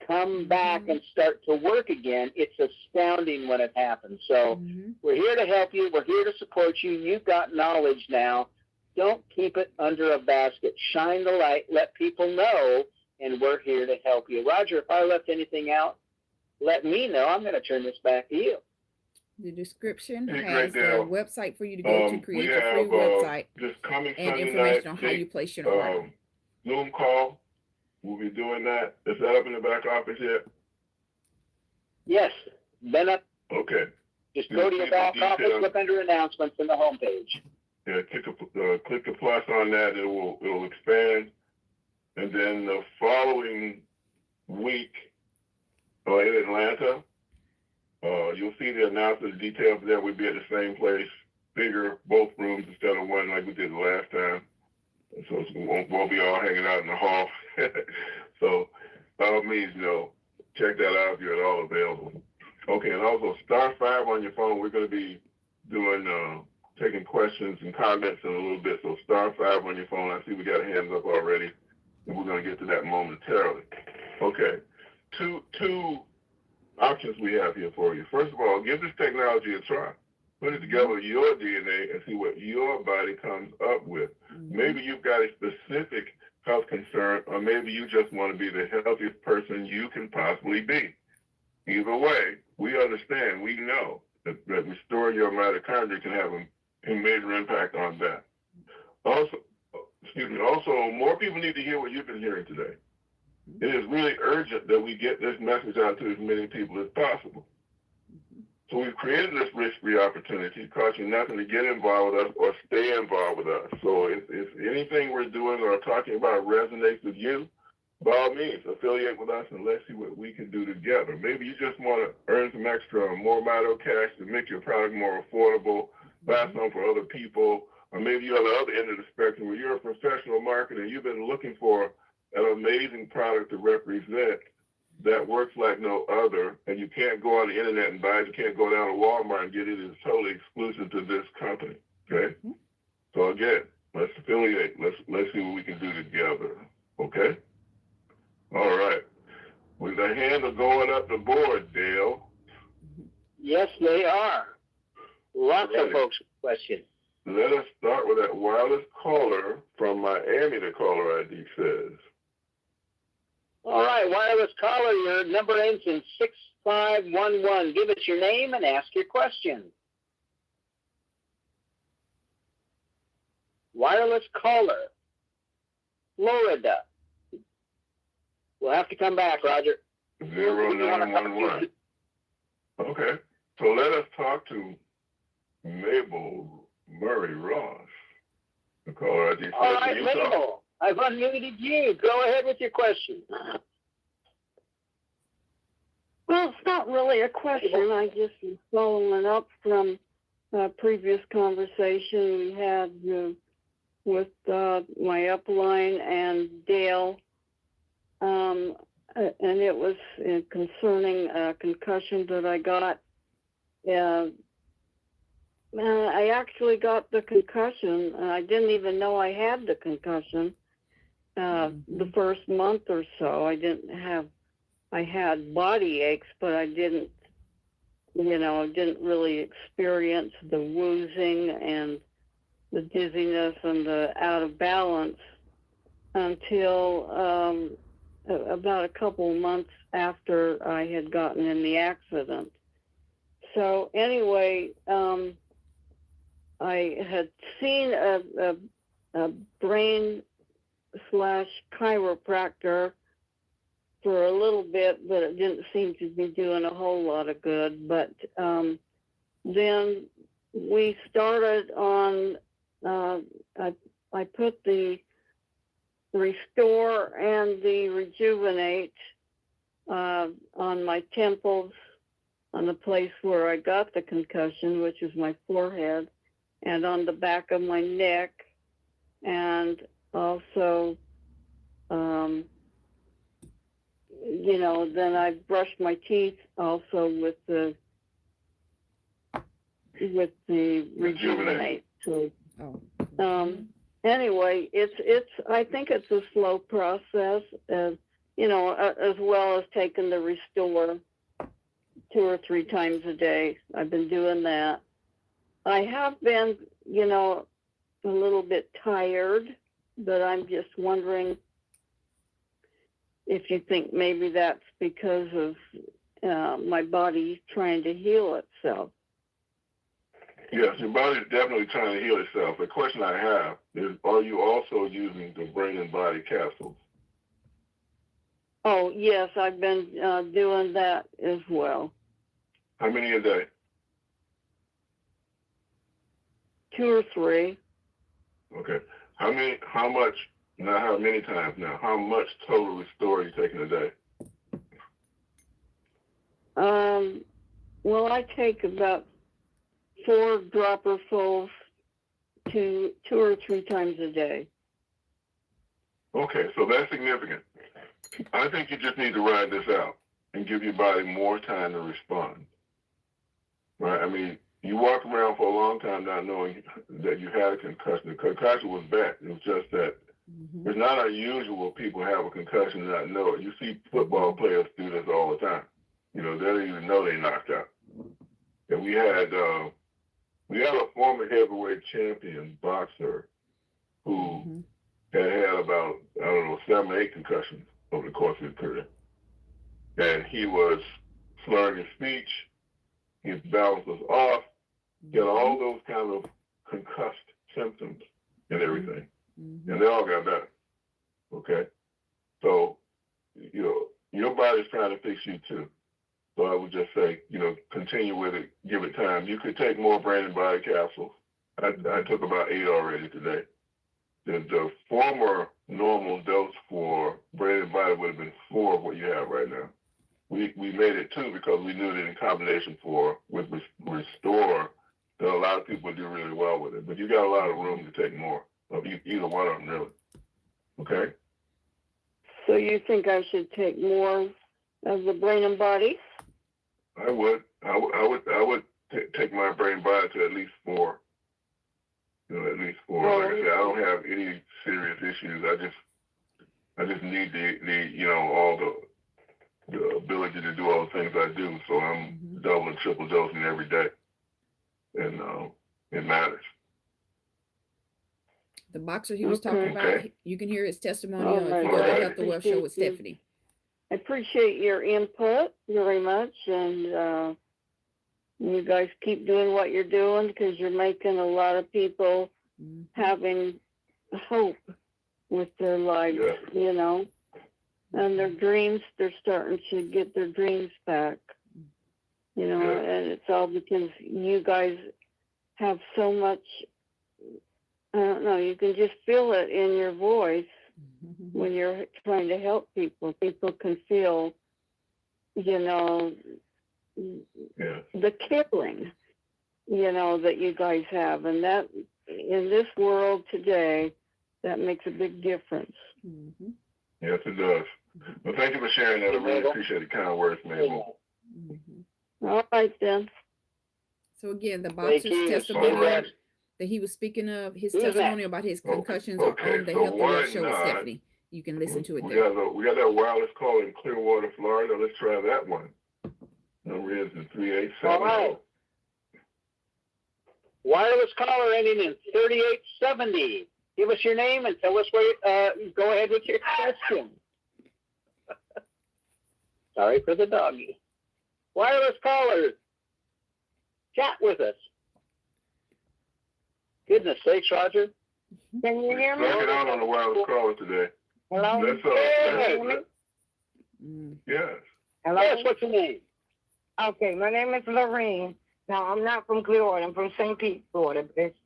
come back and start to work again. It's astounding when it happens. So we're here to help you. We're here to support you. You've got knowledge now. Don't keep it under a basket. Shine the light. Let people know, and we're here to help you. Roger, if I left anything out, let me know. I'm going to turn this back to you. The description Hey, has the Dale. website for you to go to create your free website This coming and Sunday information night, on how you place your order. Zoom call. We'll be doing that. Is that up in the back office yet? Yes, been up. Okay. Just go to your back office, look under announcements in the homepage. Yeah, click the plus on that. It'll expand, and then the following week in Atlanta, you'll see the announcement, the details there. We'll be at the same place, bigger, both rooms instead of one like we did the last time. So we won't be all hanging out in the hall. So by all means, check that out if you're at all available. Okay, and also *5 on your phone. We're going to be doing taking questions and comments in a little bit. So *5 on your phone. I see we got hands up already, and we're going to get to that momentarily. Okay, two options we have here for you. First of all, give this technology a try. Put it together with your DNA and see what your body comes up with. Maybe you've got a specific health concern, or maybe you just want to be the healthiest person you can possibly be. Either way, we understand, we know that restoring your mitochondria can have a major impact on that. Also, more people need to hear what you've been hearing today. It is really urgent that we get this message out to as many people as possible. So we've created this risk-free opportunity. It costs you nothing to get involved with us or stay involved with us. So if anything we're doing or talking about resonates with you, by all means, affiliate with us and let's see what we can do together. Maybe you just want to earn some extra MoreMito cash to make your product more affordable, buy some for other people, or maybe you're on the other end of the spectrum where you're a professional marketer and you've been looking for an amazing product to represent that works like no other, and you can't go on the internet and buy it. You can't go down to Walmart and get it. It's totally exclusive to this company. Okay. So again, let's affiliate. Let's see what we can do together. Okay. All right. With the hands are going up the board, Dale. Yes, they are. Lots of folks with questions. Let us start with that wireless caller from Miami. The caller ID says. All right, wireless caller, your number ends in 6511. Give us your name and ask your question. Wireless caller, Florida. We'll have to come back, Roger. 0911. Okay, so let us talk to Mabel Murray Ross. The caller ID says. All right, Mabel. I've unmuted you. Go ahead with your question. Well, it's not really a question. I just was following up from a previous conversation we had with my upline and Dale. And it was concerning a concussion that I got. I actually got the concussion. I didn't even know I had the concussion. The first month or so, I had body aches, but I didn't really experience the wheezing and the dizziness and the out of balance until about a couple months after I had gotten in the accident. So anyway, I had seen a brain / chiropractor for a little bit, but it didn't seem to be doing a whole lot of good. But then we started on, I put the Restore and the Rejuvenate on my temples, on the place where I got the concussion, which is my forehead, and on the back of my neck, and also, then I brushed my teeth also with the Rejuvenate. So, anyway, I think it's a slow process, as well as taking the Restore 2 or 3 times a day. I've been doing that. I have been, a little bit tired, but I'm just wondering if you think maybe that's because of my body trying to heal itself. Yes, your body is definitely trying to heal itself. The question I have is, are you also using the brain and body capsules? Oh, yes, I've been doing that as well. How many a day? 2 or 3. Okay. How much, not how many times now, how much total Restore are you taking a day? Well, I take about 4 dropperfuls 2 or 3 times a day. Okay, so that's significant. I think you just need to ride this out and give your body more time to respond. right? I mean, you walked around for a long time not knowing that you had a concussion. The concussion was bad. It was just that it's not unusual people have a concussion and not know it. You see football players do this all the time. You know, they don't even know they knocked out. And we had a former heavyweight champion boxer who had about, I don't know, 7 or 8 concussions over the course of his career. And he was slurring his speech, his balance was off, he had all those kind of concussed symptoms and everything. And they all got better. Okay? So, you know, your body's trying to fix you too. So I would just say, you know, continue with it, give it time. You could take more brain and body capsules. I took about 8 already today. The former normal dose for brain and body would have been 4 of what you have right now. We made it 2 because we knew that in combination with Restore, that a lot of people do really well with it. But you got a lot of room to take more of either one of them, really. Okay? So you think I should take more of the brain and body? I would. I would take my brain and body to at least 4. You know, at least 4. Well, like I said, I don't have any serious issues. I just need the you know, all the ability to do all the things I do. So I'm double and triple dosing every day, and it matters. The boxer he was talking about, you can hear his testimony on if you go to Health and Wealth Show with Stephanie. I appreciate your input very much, and you guys keep doing what you're doing because you're making a lot of people having hope with their lives, you know, and their dreams. They're starting to get their dreams back, you know, and it's all because you guys have so much. I don't know, you can just feel it in your voice when you're trying to help people. People can feel, you know, the caring, you know, that you guys have. And that, in this world today, that makes a big difference. Yes, it does. Well, thank you for sharing that. I really appreciate the kind words, Mabel. All right, then. So again, the boxer's testimony that he was speaking of, his testimony about his concussions on the Health and Wealth Show with Stephanie. You can listen to it there. We got that wireless call in Clearwater, Florida. Let's try that one. Number is 3870. All right. Wireless caller ending in 3870. Give us your name and tell us where. Go ahead with your question. Sorry for the doggy. Wireless caller, chat with us. Goodness sakes, Roger. Can you hear me? Let's get on the wireless caller today. Hello? Yes. Hello? Yes, what's your name? Okay, my name is Lorraine. Now, I'm not from Clearwater. I'm from St. Pete, Florida. It's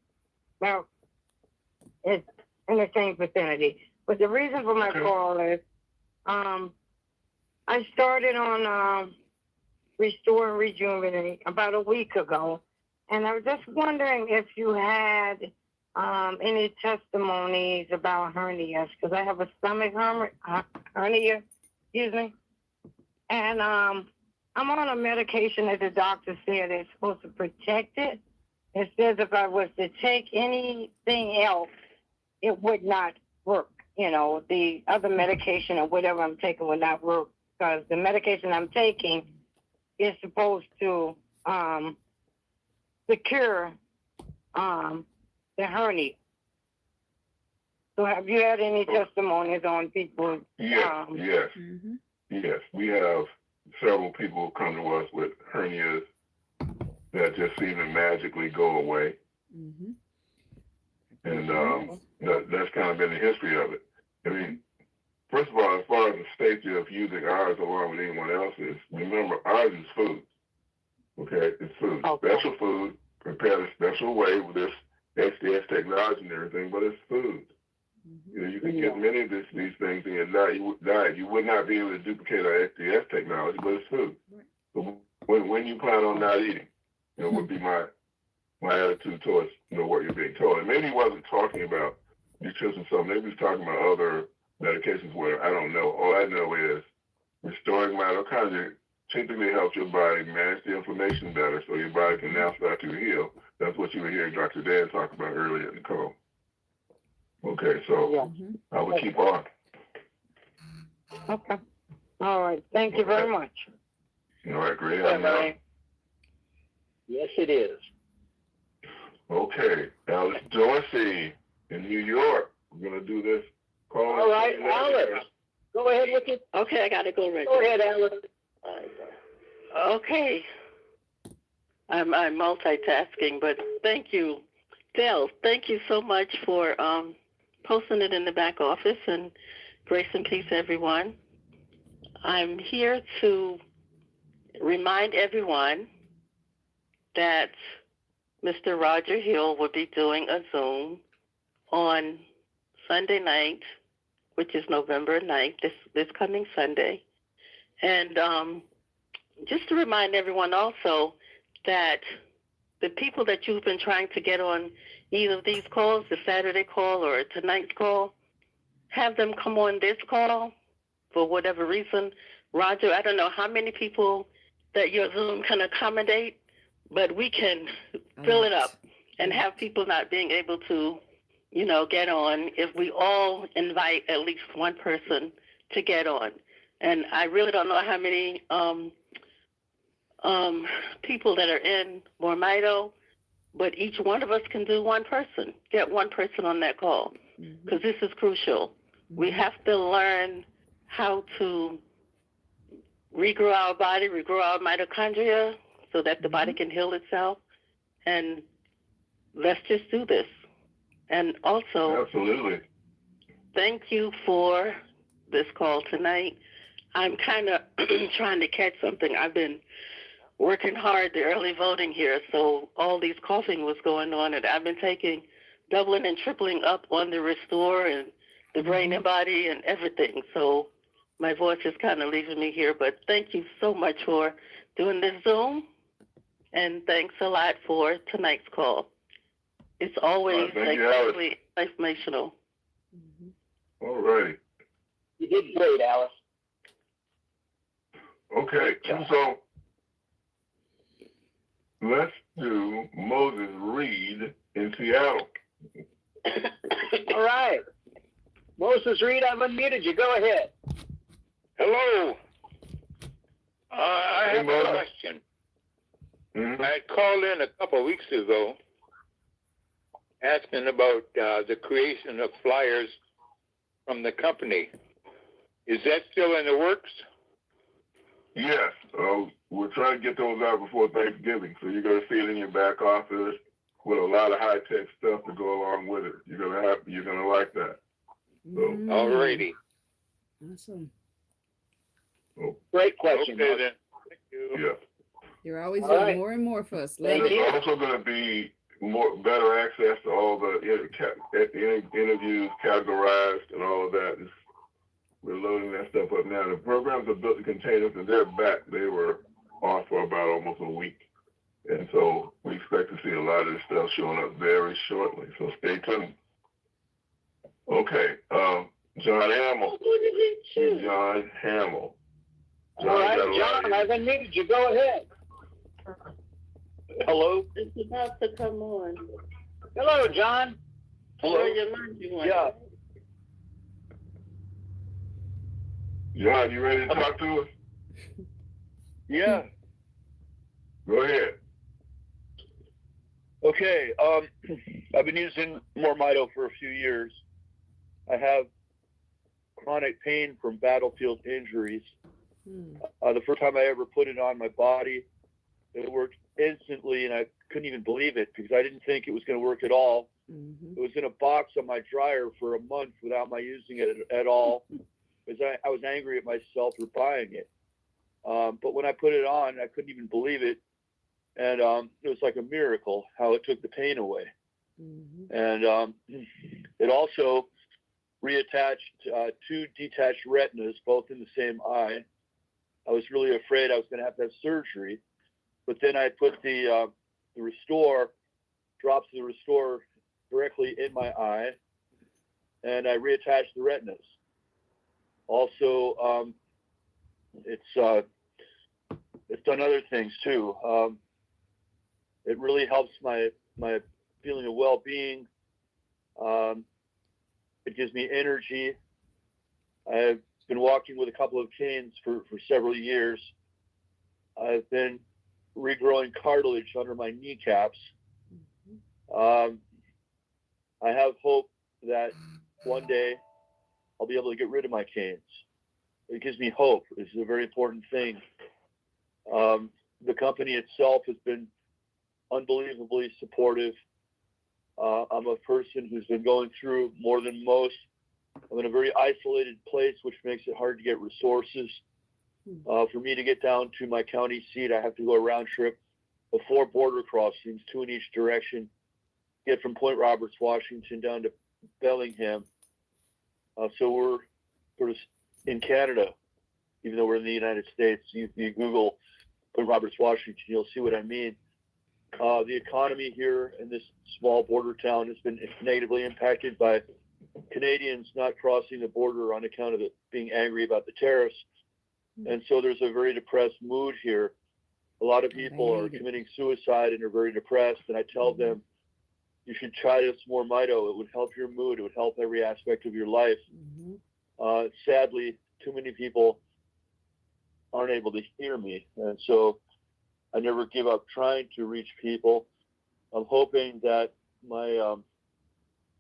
in the same vicinity. But the reason for my call is I started on Restore and Rejuvenate about a week ago. And I was just wondering if you had any testimonies about hernias, because I have a stomach hernia, excuse me. And I'm on a medication that the doctor said is supposed to protect it. It says if I was to take anything else, it would not work. You know, the other medication or whatever I'm taking would not work, because the medication I'm taking is supposed to secure the hernia. So have you had any testimonies on people? Yes. Yes. We have several people come to us with hernias that just seem to magically go away. And that's kind of been the history of it. I mean, first of all, as far as the safety of using ours along with anyone else's, remember, ours is food. Okay? It's food. Special food, prepared a special way with this SDS technology and everything, but it's food. You know, you can get many of these things in your diet. You would not be able to duplicate our SDS technology, but it's food. So when you plan on not eating, you know, would be my attitude towards, you know, what you're being told. And maybe he wasn't talking about nutrition, so maybe he's talking about other medications where I don't know. All I know is restoring mitochondria typically helps your body manage the inflammation better so your body can now start to heal. That's what you were hearing Dr. Dan talk about earlier in the call. Okay, so I will keep on. Okay. All right. Thank you very much. All right, great. Yes, it is. Okay, Alice Dorsey in New York. We're going to do this call. All right, Alice. Go ahead with it. Okay, I got to go right. Go ahead, Alice. Okay. I'm multitasking, but thank you, Dell. Thank you so much for posting it in the back office, and grace and peace, everyone. I'm here to remind everyone that Mr. Roger Hill will be doing a Zoom on Sunday night, which is November 9th, this coming Sunday. And just to remind everyone also that the people that you've been trying to get on either of these calls, the Saturday call or tonight's call, have them come on this call for whatever reason. Roger, I don't know how many people that your Zoom can accommodate, but we can fill it up and have people not being able to, get on if we all invite at least one person to get on. And I really don't know how many people that are in MoreMito, but each one of us can do one person, get one person on that call, because this is crucial. We have to learn how to regrow our body, regrow our mitochondria so that the body can heal itself. And let's just do this. And also, absolutely, thank you for this call tonight. I'm kind of trying to catch something. I've been working hard, the early voting here, so all these coughing was going on, and I've been doubling and tripling up on the Restore and the Brain and Body and everything. So my voice is kind of leaving me here, but thank you so much for doing this Zoom, and thanks a lot for tonight's call. It's always incredibly informational. All righty. You did great, Alice. Okay, so let's do Moses Reed in Seattle. All right. Moses Reed, I've unmuted you. Go ahead. Hello. I have a question. I called in a couple of weeks ago asking about the creation of flyers from the company. Is that still in the works? Yes. We're trying to get those out before Thanksgiving, so you're going to see it in your back office with a lot of high-tech stuff to go along with it. You're going to like that. So, alrighty. Awesome. Great question. Okay, then. Thank you. Yeah. You're always doing more and more for us. There's also going to be better access to all the interviews categorized and all of that. We're loading that stuff up now. The programs are built in containers, and they're back. They were off for about almost a week. And so we expect to see a lot of this stuff showing up very shortly. So stay tuned. Okay. John Hamill. John Hamill. All right, John, I've unmuted you. Go ahead. Hello? It's about to come on. Hello, John. Hello? Yeah. John, you ready to talk to us? Yeah. Go ahead. Okay. I've been using MoreMito for a few years. I have chronic pain from battlefield injuries. The first time I ever put it on my body, it worked instantly, and I couldn't even believe it because I didn't think it was going to work at all. It was in a box on my dryer for a month without my using it at all because I was angry at myself for buying it. But when I put it on, I couldn't even believe it. And it was like a miracle how it took the pain away. And it also reattached two detached retinas, both in the same eye. I was really afraid I was going to have surgery. But then I put the drops of the Restore directly in my eye, and I reattached the retinas. Also, it's it's done other things too. It really helps my feeling of well-being. It gives me energy. I've been walking with a couple of canes for several years. I've been regrowing cartilage under my kneecaps. I have hope that one day I'll be able to get rid of my canes. It gives me hope. It's a very important thing. The company itself has been unbelievably supportive. I'm a person who's been going through more than most. I'm in a very isolated place, which makes it hard to get resources. For me to get down to my county seat, I have to go a round trip of 4 border crossings, 2 in each direction, get from Point Roberts, Washington, down to Bellingham. So we're sort of in Canada, even though we're in the United States. You Google Point Roberts, Washington, you'll see what I mean. The economy here in this small border town has been negatively impacted by Canadians not crossing the border on account of it being angry about the tariffs. And so there's a very depressed mood here. A lot of people are committing suicide and are very depressed. And I tell them, you should try this MoreMito. It would help your mood. It would help every aspect of your life. Sadly, too many people aren't able to hear me. And so I never give up trying to reach people. I'm hoping that my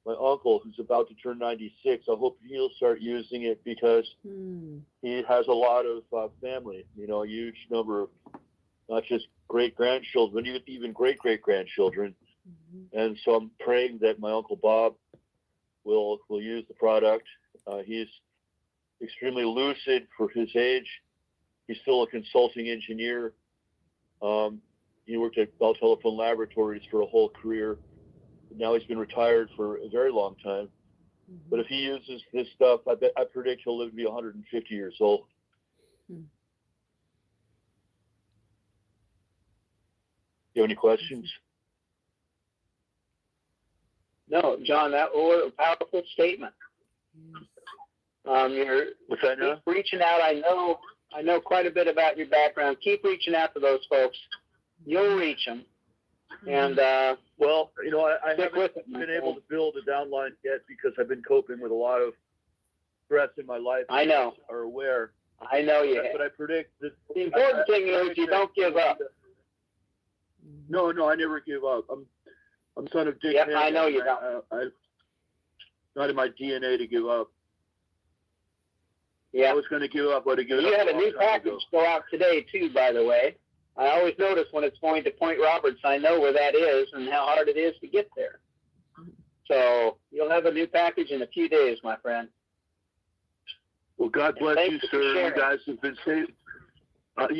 uncle, who's about to turn 96, I hope he'll start using it because he has a lot of family, a huge number of not just great-grandchildren, but even great-great-grandchildren. And so I'm praying that my Uncle Bob will use the product. He's extremely lucid for his age. He's still a consulting engineer. He worked at Bell Telephone Laboratories for a whole career. Now he's been retired for a very long time. But if he uses this stuff, I predict he'll live to be 150 years old. You have any questions? No, John, that was a powerful statement. You're What's that now? Keep reaching out. I know quite a bit about your background. Keep reaching out to those folks. You'll reach them. And well, I haven't been able to build a downline yet because I've been coping with a lot of stress in my life. I know. Are aware. I know you. But I predict that the important thing is you don't give up. No, I never give up. I'm son of Dick. Yep, I know you don't. I not in my DNA to give up. Yeah. I was going to give up, but I give up. You had a new package go out today too, by the way. I always notice when it's going to Point Roberts, I know where that is and how hard it is to get there. So you'll have a new package in a few days, my friend. Well, God bless you, sir. You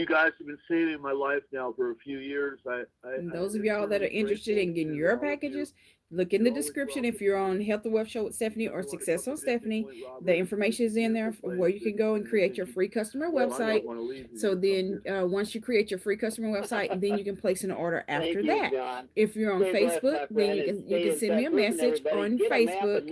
guys have been saving my life now for a few years. And those of y'all that are interested in getting your packages, look in the description. If you're on Health and Wealth Show with Stephanie or Success on Stephanie, the information is in there where you can go and create your free customer website. So then once you create your free customer website, then you can place an order after that. If you're on Facebook, then you can send me a message on Facebook,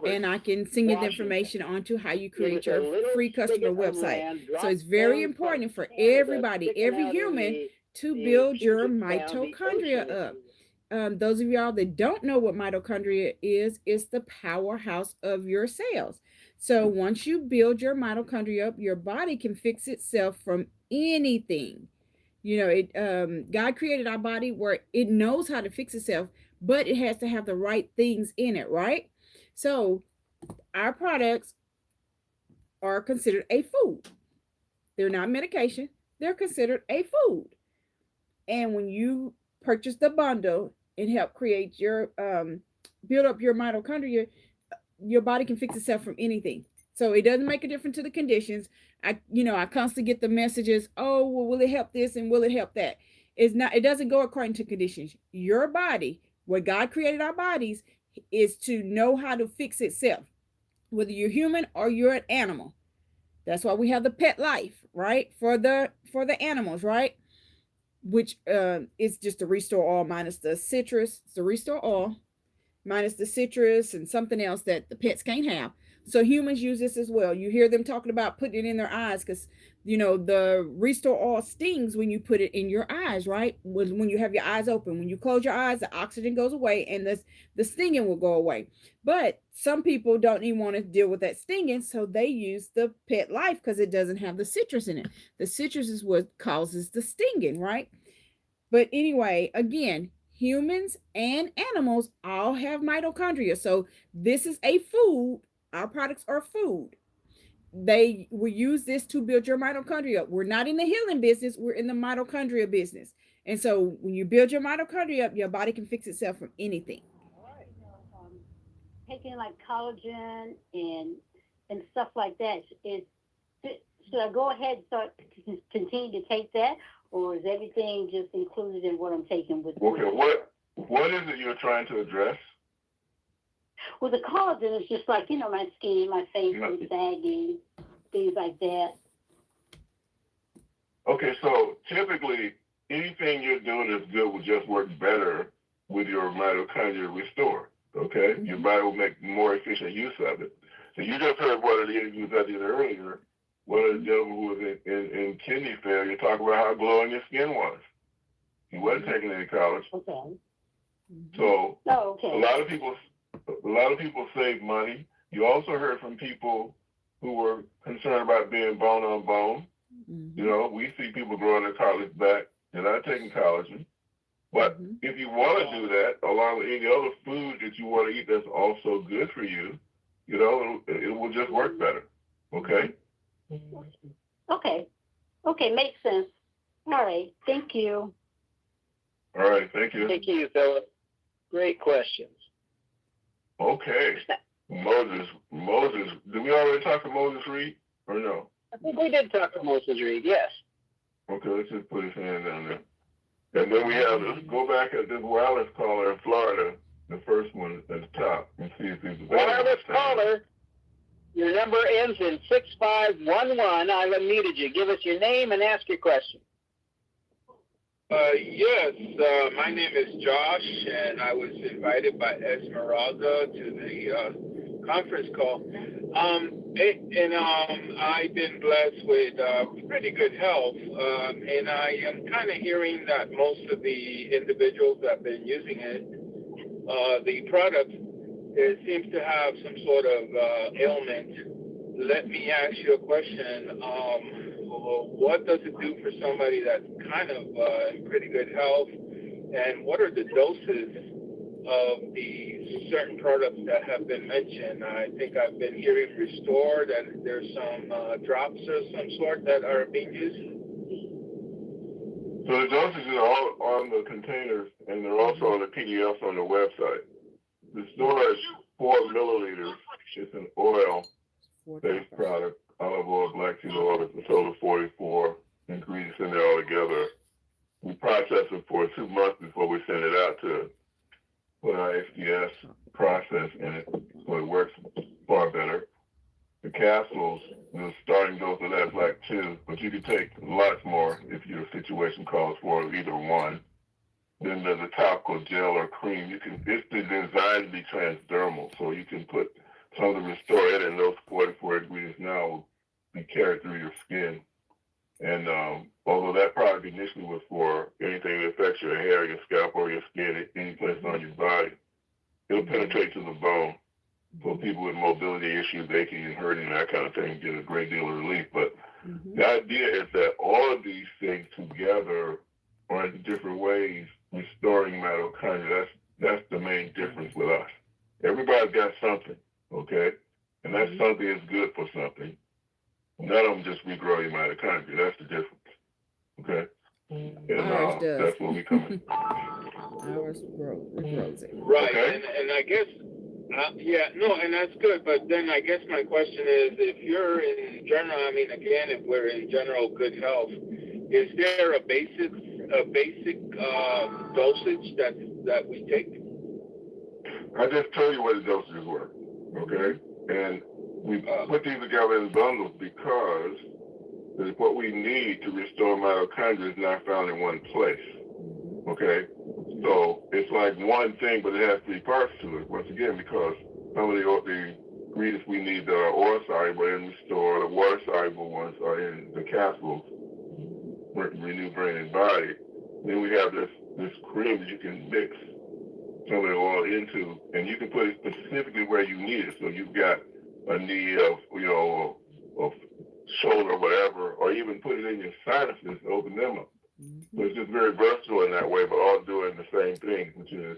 and I can send you the information onto how you create your free customer website. So it's very important for everybody, every human, to build your mitochondria up. Those of y'all that don't know what mitochondria is, it's the powerhouse of your cells. So once you build your mitochondria up, your body can fix itself from anything. God created our body where it knows how to fix itself, but it has to have the right things in it, right? So our products are considered a food. They're not medication. They're considered a food. And when you purchase the bundle and help create your build up your mitochondria, your body can fix itself from anything. So it doesn't make a difference to the conditions. I constantly get the messages, oh, well, will it help this and will it help that? It doesn't go according to conditions. Your body, where God created our bodies, is to know how to fix itself, whether you're human or you're an animal. That's why we have the Petlife, right? For the animals, right? Which is just the restore oil minus the citrus. It's the restore oil minus the citrus and something else that the pets can't have. So humans use this as well. You hear them talking about putting it in their eyes because the Restore Oil stings when you put it in your eyes, right? When you have your eyes open. When you close your eyes, the oxygen goes away and the stinging will go away. But some people don't even want to deal with that stinging, so they use the Petlife because it doesn't have the citrus in it. The citrus is what causes the stinging, right? But anyway, again, humans and animals all have mitochondria. So this is a food. Our products are food. They will use this to build your mitochondria. We're not in the healing business, we're in the mitochondria business. And so when you build your mitochondria up, your body can fix itself from anything. Taking like collagen and stuff like that, should I go ahead and start to continue to take that, or is everything just included in what I'm taking with? Okay, what is it you're trying to address? Well, the collagen is just like, my skin, my face is sagging, things like that. Okay, so typically anything you're doing that's good will just work better with your mitochondria restore. Okay, your body will make more efficient use of it. So you just heard one of the interviews I did earlier. One of the gentlemen who was in kidney failure talk about how glowing his skin was. He wasn't taking any collagen. Okay. So okay. a lot of people save money. You also heard from people who were concerned about being bone on bone. We see people growing their cartilage back. They're not taking collagen. But if you want to do that, along with any other food that you want to eat that's also good for you, it will just work better. Okay? Okay, makes sense. All right, thank you. All right, thank you. Thank you, Philip. Great questions. Okay. Moses, did we already talk to Moses Reed or no? I think we did talk to Moses Reed, yes. Okay, let's just put his hand down there. And then let's go back at this wireless caller in Florida, the first one at the top, and see if he's available. Wireless caller, your number ends in 6511. I've unmuted you. Give us your name and ask your question. Yes, my name is Josh, and I was invited by Esmeralda to the conference call. I've been blessed with pretty good health, and I am kind of hearing that most of the individuals that have been using it, the product, it seems to have some sort of ailment. Let me ask you a question. What does it do for somebody that's kind of in pretty good health, and what are the doses of the certain products that have been mentioned? I think I've been hearing Restore, that there's some drops of some sort that are being used. So the dosages are all on the containers, and they're also on the PDFs on the website. Restore is 4 milliliters. It's an oil-based product. Olive oil, black seed oil, it's a total of 44 ingredients in there all together. We process it for 2 months before we send it out to put our SDS process in it, so it works far better. The capsules, the starting dose of that is like 2, but you can take lots more if your situation calls for either one. Then there's a topical gel or cream. It's designed to be transdermal, so you can put some of the Restore in, and those 44 ingredients now will be carried through your skin. And although that product initially was for anything that affects your hair, your scalp, or your skin, any place on your body, it'll penetrate to the bone. So people with mobility issues, aching and hurting, that kind of thing, get a great deal of relief. But the idea is that all of these things together are in different ways restoring mitochondria. That's the main difference with us. Everybody's got something, okay? And that something is good for something. None of them just regrow your mitochondria. That's the difference, okay? And that's where we come in. Ours grows it. Right, okay. and I guess, and that's good. But then I guess my question is, if you're in general, again, if we're in general good health, is there a basic dosage that we take? I just told you what the dosages were, okay? And we put these together in bundles because what we need to restore mitochondria is not found in one place, okay? So it's like one thing, but it has 3 parts to it, once again, because some of the ingredients we need that are oil soluble in the store. The water soluble ones are in the capsules, Renew Brain and Body. Then we have this cream that you can mix some of the oil into, and you can put it specifically where you need it. So you've got a need of, of shoulder or whatever, or even put it in your sinuses, open them up. So it's just very versatile in that way, but all doing the same thing, which is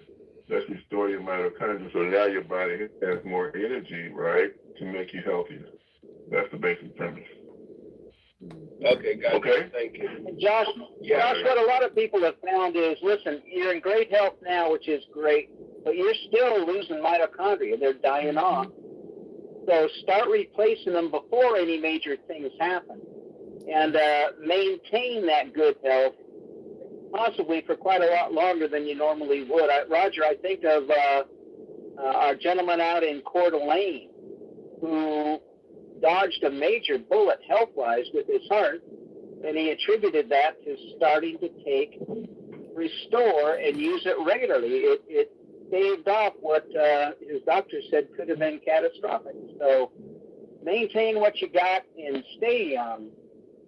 let's restore your mitochondria. So now your body has more energy, right, to make you healthier. That's the basic premise. Okay, got Okay. it. Thank you. Josh, what a lot of people have found is, listen, you're in great health now, which is great, but you're still losing mitochondria. They're dying off. So start replacing them before any major things happen, and maintain that good health, possibly for quite a lot longer than you normally would. Roger, I think of our gentleman out in Coeur d'Alene who dodged a major bullet health-wise with his heart, and he attributed that to starting to take Restore and use it regularly. It staved off what his doctor said could have been catastrophic. So maintain what you got and stay young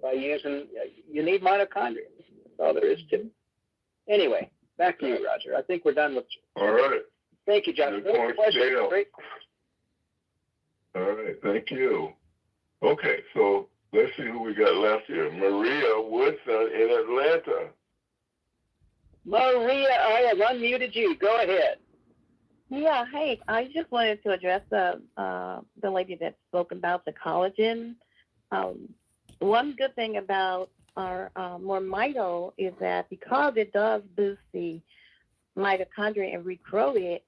by using, you need mitochondria. That's all there is to it. Anyway, back to you, Roger. I think we're done with you. All right. Thank you, Josh. Great question. Great. All right, thank you. Okay, so let's see who we got left here. Maria Woodson in Atlanta. Maria, I have unmuted you. Go ahead. Yeah, hey, I just wanted to address the lady that spoke about the collagen. One good thing about our MoreMito is that because it does boost the mitochondria and regrow it,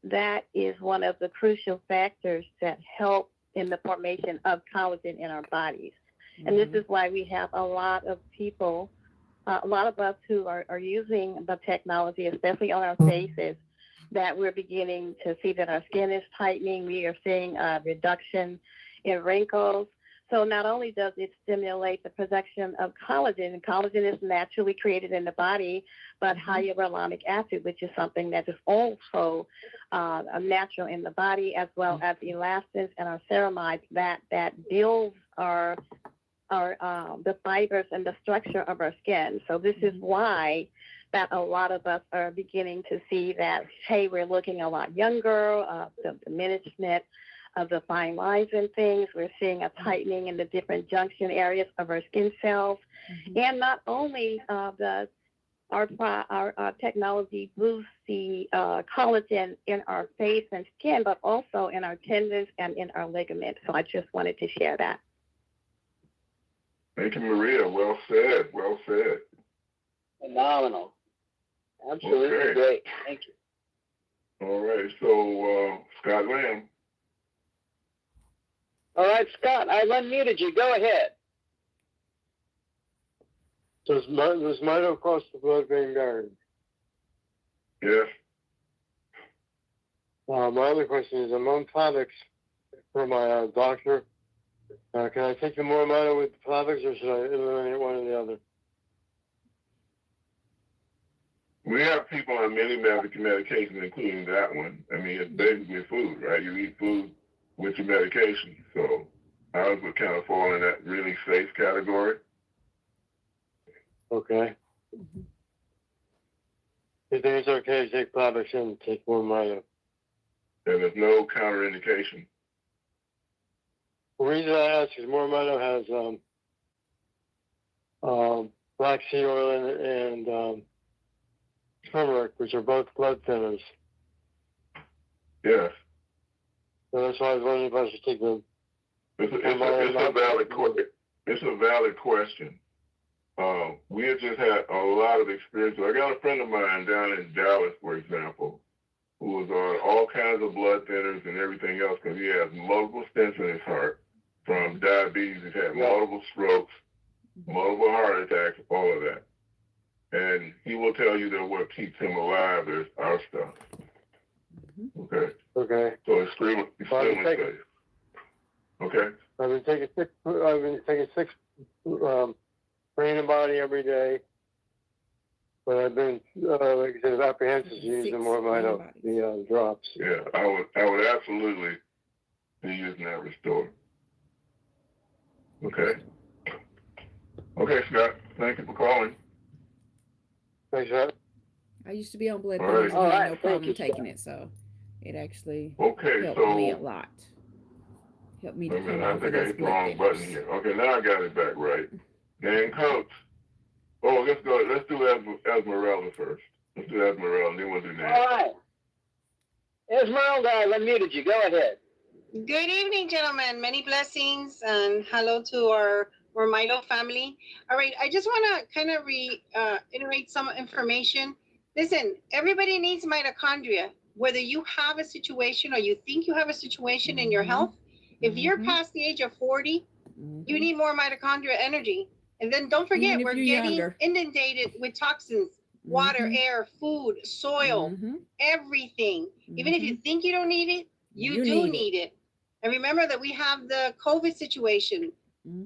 that is one of the crucial factors that help in the formation of collagen in our bodies. And this is why we have a lot of people, a lot of us who are using the technology, especially on our faces, that we're beginning to see that our skin is tightening. We are seeing a reduction in wrinkles. So not only does it stimulate the production of collagen, and collagen is naturally created in the body, but hyaluronic acid, which is something that is also natural in the body, as well as elastins and our ceramides that builds the fibers and the structure of our skin. So this is why that a lot of us are beginning to see that, hey, we're looking a lot younger, the diminishment of the fine lines and things. We're seeing a tightening in the different junction areas of our skin cells. And not only does our technology boost the collagen in our face and skin, but also in our tendons and in our ligaments. So I just wanted to share that. Thank you, Maria. Well said. Well said. Phenomenal. Absolutely Okay. great. Thank you. All right. So, Scott Lamb. All right, Scott, I've unmuted you. Go ahead. Does Mito cross the blood-brain barrier? Yes. My other question is, I'm on Plavix for my doctor. Can I take the MoreMito with the Plavix, or should I eliminate one or the other? We have people on many medications, including that one. I mean, it's basically food, right? You eat food with your medication. So ours would kind of fall in that really safe category. Okay. You think it's okay to take Plavix and take MoreMito? And there's no counterindication. The reason I ask is MoreMito has black seed oil and turmeric, which are both blood thinners. Yes. So that's why I was wondering if I should take them. It's a valid question. It's a valid question. We have just had a lot of experience. I got a friend of mine down in Dallas, for example, who was on all kinds of blood thinners and everything else because he has multiple stents in his heart from diabetes. He's had multiple strokes, multiple heart attacks, all of that. And he will tell you that what keeps him alive is our stuff. Okay. Okay. So extremely safe. Okay. I've been taking six brain and body every day, but I've been like I said, apprehensive to use the MoreMito, the drops. Yeah, I would absolutely been using that Restore. Okay. Okay, Scott. Thank you for calling. Thanks, Scott. I used to be on blood All thinners right. and All had right, no thank problem you, taking Scott. it, so it actually Okay, helped so me a lot. Helped me to wait a come minute, I off of think I those hit the blood wrong button thinners. here. Okay, now I got it back right. Dan Coates. Oh, let's go. Let's do Esmeralda first. Let's do Esmeralda, and then we'll do All Dan. right. Esmeralda, I've unmuted you. Go ahead. Good evening, gentlemen. Many blessings and hello to our MoreMito family. All right, I just want to kind of reiterate some information. Listen, everybody needs mitochondria. Whether you have a situation or you think you have a situation in your health, if you're past the age of 40, you need more mitochondria energy. And then don't forget, we're getting inundated with toxins, water, air, food, soil, everything. Even if you think you don't need it, you do need it. And remember that we have the COVID situation.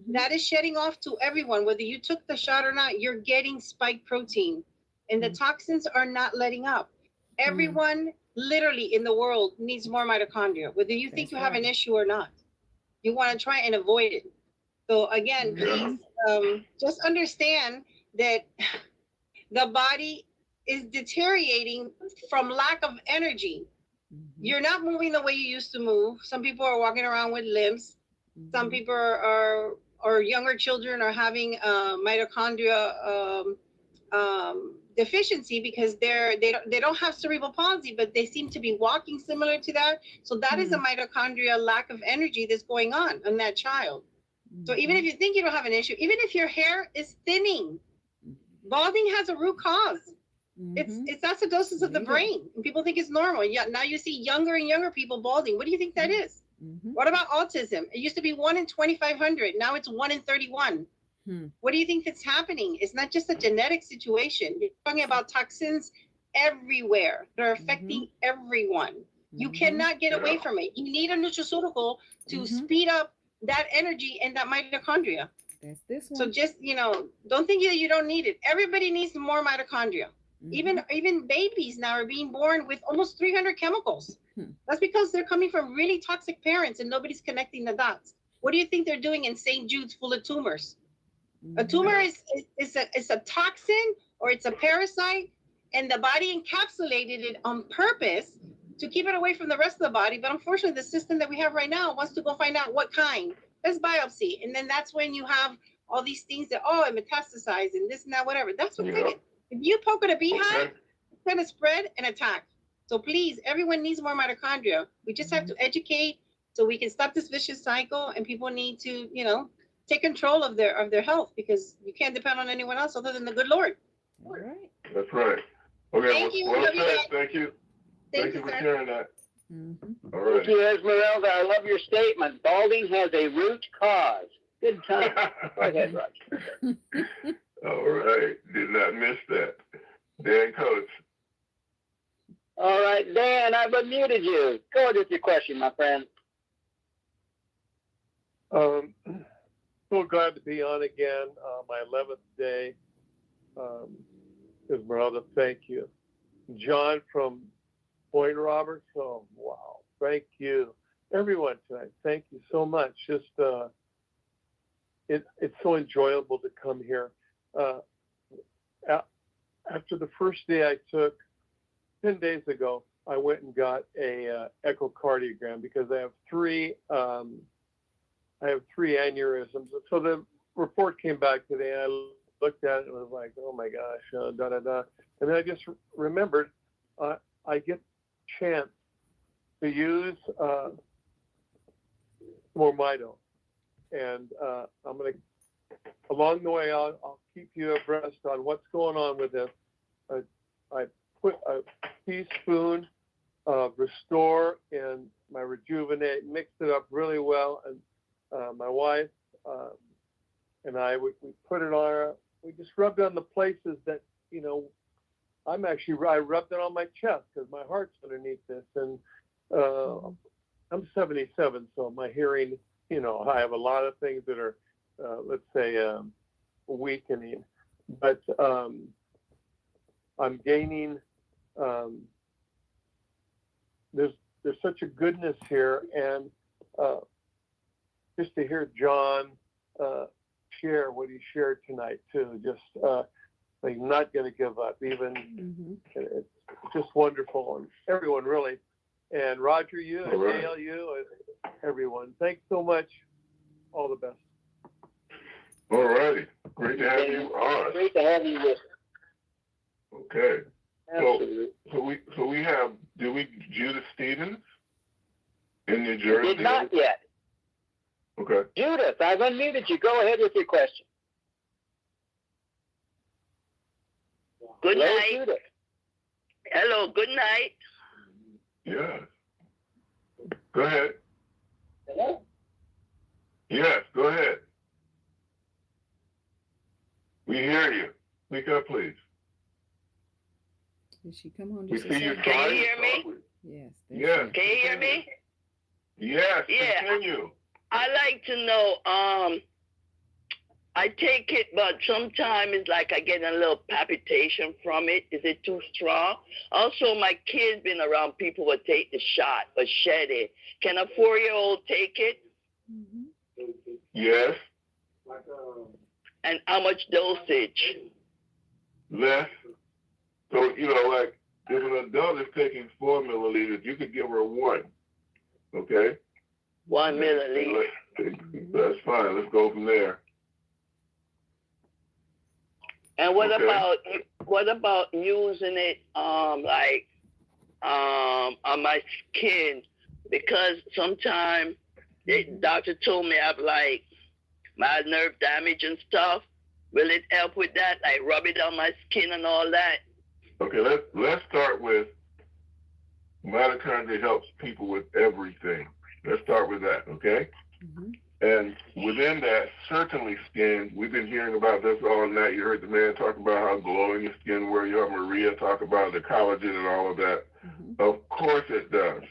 That is shedding off to everyone. Whether you took the shot or not, you're getting spike protein. And the toxins are not letting up. Everyone literally in the world needs more mitochondria, whether you think you have an issue or not. You want to try and avoid it. So again, please just understand that the body is deteriorating from lack of energy. You're not moving the way you used to move. Some people are walking around with limps. Some people or younger children are having mitochondria deficiency because they don't have cerebral palsy, but they seem to be walking similar to that. So that is a mitochondria lack of energy that's going on in that child. So even if you think you don't have an issue, even if your hair is thinning, balding has a root cause. It's acidosis of the brain, and people think it's normal. Yeah, now you see younger and younger people balding. What do you think that is? What about autism? It used to be 1 in 2,500. Now it's 1 in 31. What do you think that's happening? It's not just a genetic situation. You're talking about toxins everywhere. They're affecting everyone. You cannot get away from it. You need a nutraceutical to speed up that energy and that mitochondria. That's this one. So just, don't think that you don't need it. Everybody needs more mitochondria. Even babies now are being born with almost 300 chemicals. That's because they're coming from really toxic parents and nobody's connecting the dots. What do you think they're doing in St. Jude's full of tumors? A tumor is a toxin or it's a parasite, and the body encapsulated it on purpose to keep it away from the rest of the body. But unfortunately, the system that we have right now wants to go find out what kind. Let's biopsy. And then that's when you have all these things that, it metastasized and this and that, whatever. That's what's taking. If you poke at a beehive, it's going to spread and attack. So please, everyone needs more mitochondria. We just have to educate so we can stop this vicious cycle, and people need to, take control of their health, because you can't depend on anyone else other than the good Lord. All right. That's right. Okay, Thank you. well Love you said. guys. Thank you. Thank you for sir. sharing that. All right. Thank you, Esmeralda. I love your statement. Balding has a root cause. Good time. Go ahead, Roger. All right. Did not miss that. Dan Coates. All right, Dan, I've unmuted you. Go ahead with your question, my friend. So glad to be on again. My 11th day. Esmeralda, thank you. John from Point Roberts. Oh, wow. Thank you. Everyone tonight, thank you so much. Just, it's so enjoyable to come here. After the first day I took, 10 days ago, I went and got a echocardiogram because I have three aneurysms. So the report came back today, and I looked at it and was like, oh my gosh, And then I just remembered I get a chance to use MoreMito. And I'm going to, along the way, I'll keep you abreast on what's going on with this. I put a teaspoon of Restore in my Rejuvenate, mixed it up really well, and my wife and I, we put it on. We just rubbed it on the places that, I rubbed it on my chest because my heart's underneath this, and I'm 77, so my hearing, I have a lot of things that are, let's say, weakening, but I'm gaining. There's such a goodness here, and just to hear John share what he shared tonight too. Just like not going to give up. Even it's just wonderful, and everyone really. And Roger, you and Dale, you and everyone. Thanks so much. All the best. All righty. Great to have you on. Great to have you with. Okay. Absolutely. So we have Judith Stevens in New Jersey. Did not yet. Okay. Judith, I've unmuted you. Go ahead with your question. Good Hello, night. Judith. Hello, good night. Yeah. Go ahead. Hello? Yes, go ahead. We hear you. Speak up, please. Did she come on? We Just see you Can trying. you hear me? Yes. Yes. Can you hear me? Yes. Yeah. Continue. I like to know, I take it, but sometimes it's like I get a little palpitation from it. Is it too strong? Also, my kid's been around people who take the shot or shed it. Can a 4-year-old take it? Yes. And how much dosage? Less. So, like if an adult is taking 4 milliliters, you could give her 1. Okay? 1 milliliter. That's fine. Let's go from there. And what about using it on my skin? Because sometimes the doctor told me I have like my nerve damage and stuff. Will it help with that? Like rub it on my skin and all that? Okay, let's start with mitochondria helps people with everything. Let's start with that, okay? And within that, certainly skin. We've been hearing about this all night. You heard the man talk about how glowing your skin were. You heard Maria talk about the collagen and all of that. Of course it does.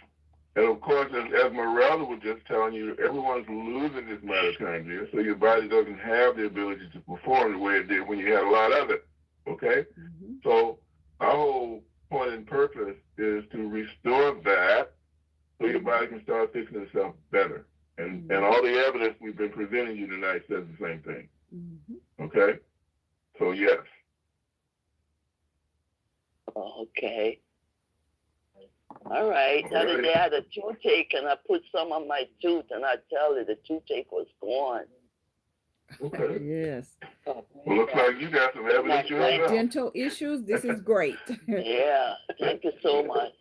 And of course, as Morella was just telling you, everyone's losing this mitochondria, so your body doesn't have the ability to perform the way it did when you had a lot of it, okay? So our whole point and purpose is to restore that so your body can start fixing itself better. And all the evidence we've been presenting you tonight says the same thing. Okay? So, yes. Okay. All right. The other day I had a toothache and I put some on my tooth and I tell you the toothache was gone. Okay. Yes. Well, looks like you got some evidence yourself. Dental issues. This is great. Yeah. Thank you so much.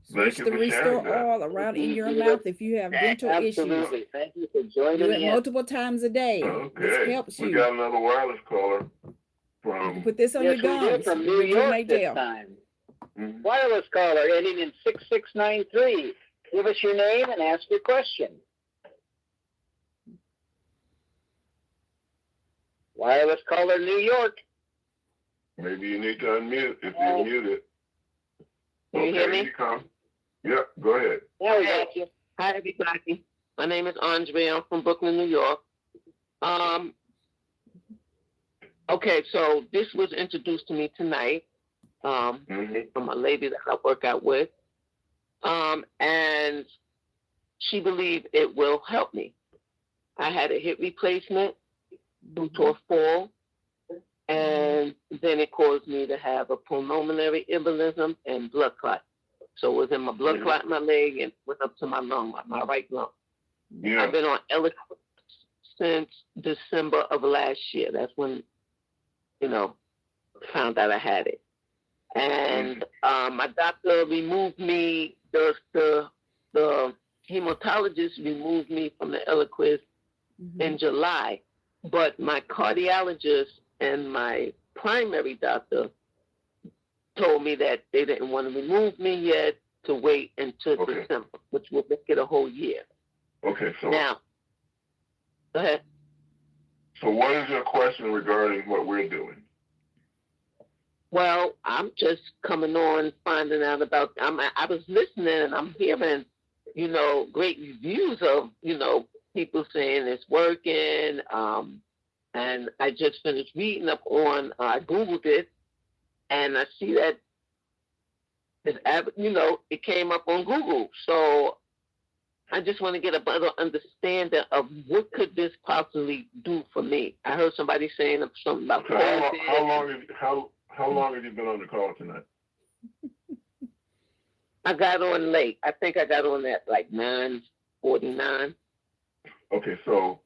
Switch the Restore Oil around in your mouth if you have dental issues. Absolutely. Thank you for joining Do it in. multiple times a day. This helps you. We got another wireless caller from. You can put this on Yes, your we did, gums. from New York Rejuvenate this Gel. time. Wireless caller ending in 6693. Give us your name and ask your question. Wireless caller, New York. Maybe you need to unmute if you're muted. Can you hear me? You come. Yep, go ahead. There we got you. Hi, everybody. My name is Andrea. I'm from Brooklyn, New York. Okay, so this was introduced to me tonight from a lady that I work out with. And she believed it will help me. I had a hip replacement due to a fall, and then it caused me to have a pulmonary embolism and blood clot. So it was in my blood clot in my leg and went up to my lung, my right lung. I've been on Eliquis since December of last year. That's when, found out I had it. And my doctor removed me, the hematologist removed me from the Eliquis in July. But my cardiologist and my primary doctor told me that they didn't want to remove me yet, to wait until December, which will make it a whole year. Okay, so now, go ahead. So what is your question regarding what we're doing? Well, I'm just coming on, finding out about, I was listening and I'm hearing, great reviews of, people saying it's working. And I just finished reading up on, I Googled it, and I see that, it came up on Google. So I just want to get a better understanding of what could this possibly do for me. I heard somebody saying something about So how long have you been on the call tonight? I got on late. I think I got on at like 9:49. Okay, so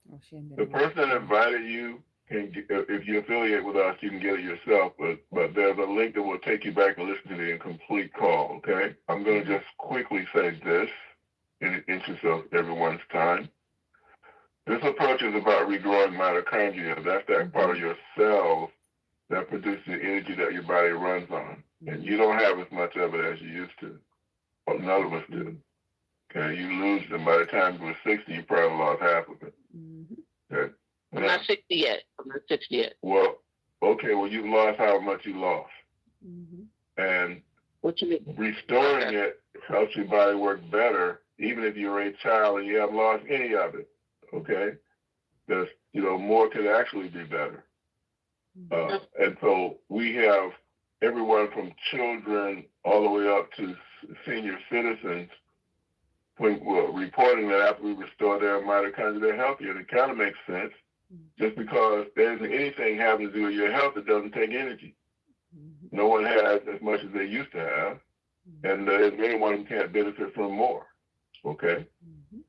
the person that invited you can, if you affiliate with us, you can get it yourself. But there's a link that will take you back and listen to the incomplete call. Okay, I'm going to just quickly say this in the interest of everyone's time. This approach is about regrowing mitochondria. That's that part of your cells that produces the energy that your body runs on, and you don't have as much of it as you used to. Well, none of us do. Okay, you lose them. By the time you were 60, you probably lost half of it. Okay. I'm not 60 yet. Well, okay, well, you've lost how much you lost. And what you mean? Restoring it helps your body work better, even if you're a child and you haven't lost any of it. Okay? There's, more could actually be better. And so we have everyone from children all the way up to senior citizens reporting that after we restore their mitochondria, they're healthier. And it kind of makes sense, just because there isn't anything having to do with your health that doesn't take energy. No one has as much as they used to have, and there's anyone who can't benefit from more. Okay?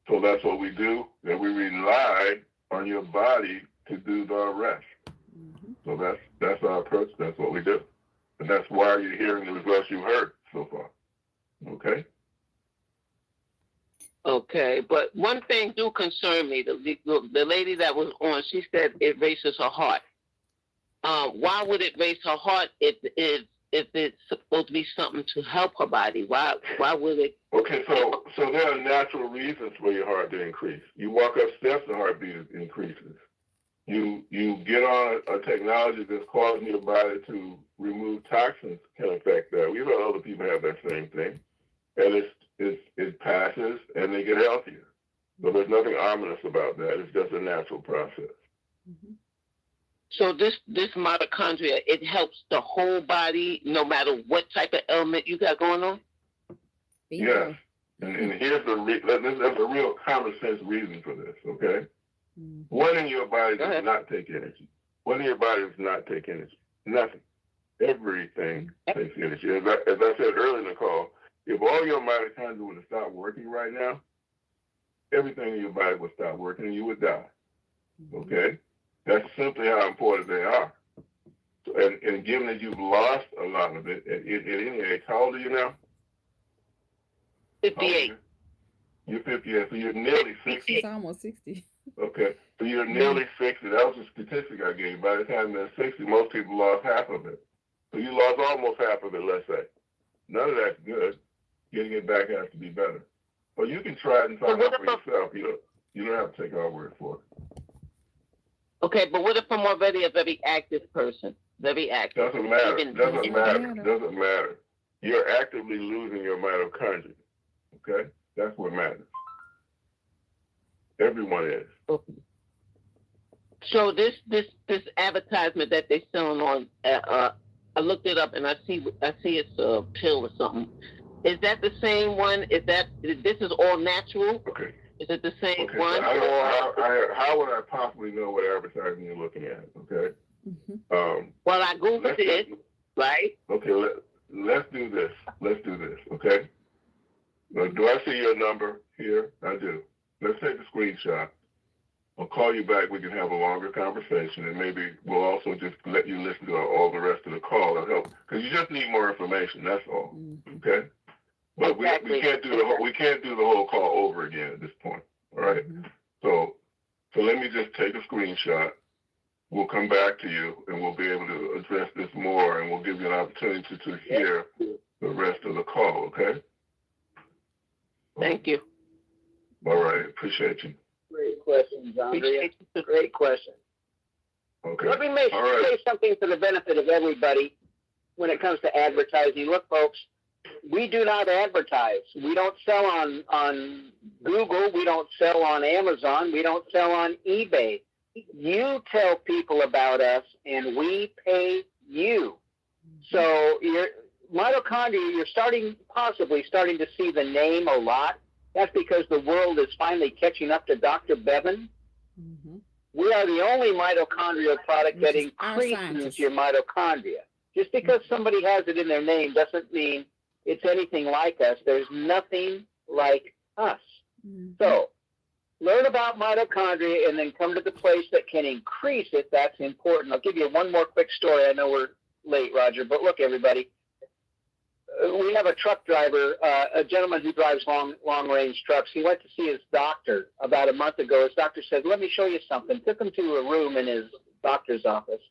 So that's what we do, and we rely on your body to do the rest. So that's our approach. That's what we do. And that's why you're hearing the results you've heard so far. Okay? Okay, but one thing do concern me. The lady that was on, she said it races her heart. Why would it race her heart if it's supposed to be something to help her body? Why would it? Okay, so there are natural reasons for your heart to increase. You walk up steps, the heartbeat increases. You get on a technology that's causing your body to remove toxins can affect that. We've had other people have that same thing, and it passes and they get healthier. So there's nothing ominous about that. It's just a natural process. So this mitochondria, it helps the whole body, no matter what type of ailment you got going on? Yes. And here's there's a real common sense reason for this, okay? One in your body does not take energy. One in your body does not take energy. Nothing. Everything takes energy. As I said earlier in the call, if all your mitochondria would have stopped working right now, everything in your body would stop working and you would die. Okay? That's simply how important they are. And given that you've lost a lot of it at any age, how old are you now? 58. You're 58, so you're nearly 60. It's almost 60. Okay, so you're nearly 60. That was a statistic I gave. By the time they're 60, most people lost half of it. So you lost almost half of it, let's say. None of that's good. Getting it back has to be better. But you can try it and find out for yourself. You don't have to take our word for it. Okay, but what if I'm already a very active person? Very active. Doesn't matter. You're actively losing your mitochondria. Okay? That's what matters. Everyone is. Okay. So this advertisement that they're selling on, I looked it up and I see it's a pill or something. Is that the same one? This is all natural? Okay. Is it the same one? So how would I possibly know what advertising you're looking at? Okay. Well, I Googled it, right? Okay. Let's do this. Okay. Now, do I see your number here? I do. Let's take a screenshot. I'll call you back. We can have a longer conversation, and maybe we'll also just let you listen to all the rest of the call. That'll help, because you just need more information. That's all. Okay. But we can't do the whole call over again at this point. All right. So let me just take a screenshot. We'll come back to you, and we'll be able to address this more, and we'll give you an opportunity to hear the rest of the call. Okay. Thank you. All right. Appreciate you. Great questions, Andrea. Great question. Okay. Let me say something for the benefit of everybody when it comes to advertising. Look, folks, we do not advertise. We don't sell on Google. We don't sell on Amazon. We don't sell on eBay. You tell people about us, and we pay you. So your mitochondria, you're possibly starting to see the name a lot. That's because the world is finally catching up to Dr. Bevan. We are the only mitochondrial product that increases your mitochondria. Just because somebody has it in their name doesn't mean it's anything like us. There's nothing like us. So learn about mitochondria and then come to the place that can increase it. That's important. I'll give you one more quick story. I know we're late, Roger, but look, everybody. We have a truck driver, a gentleman who drives long-range trucks. He went to see his doctor about a month ago. His doctor said, let me show you something. Took him to a room in his doctor's office.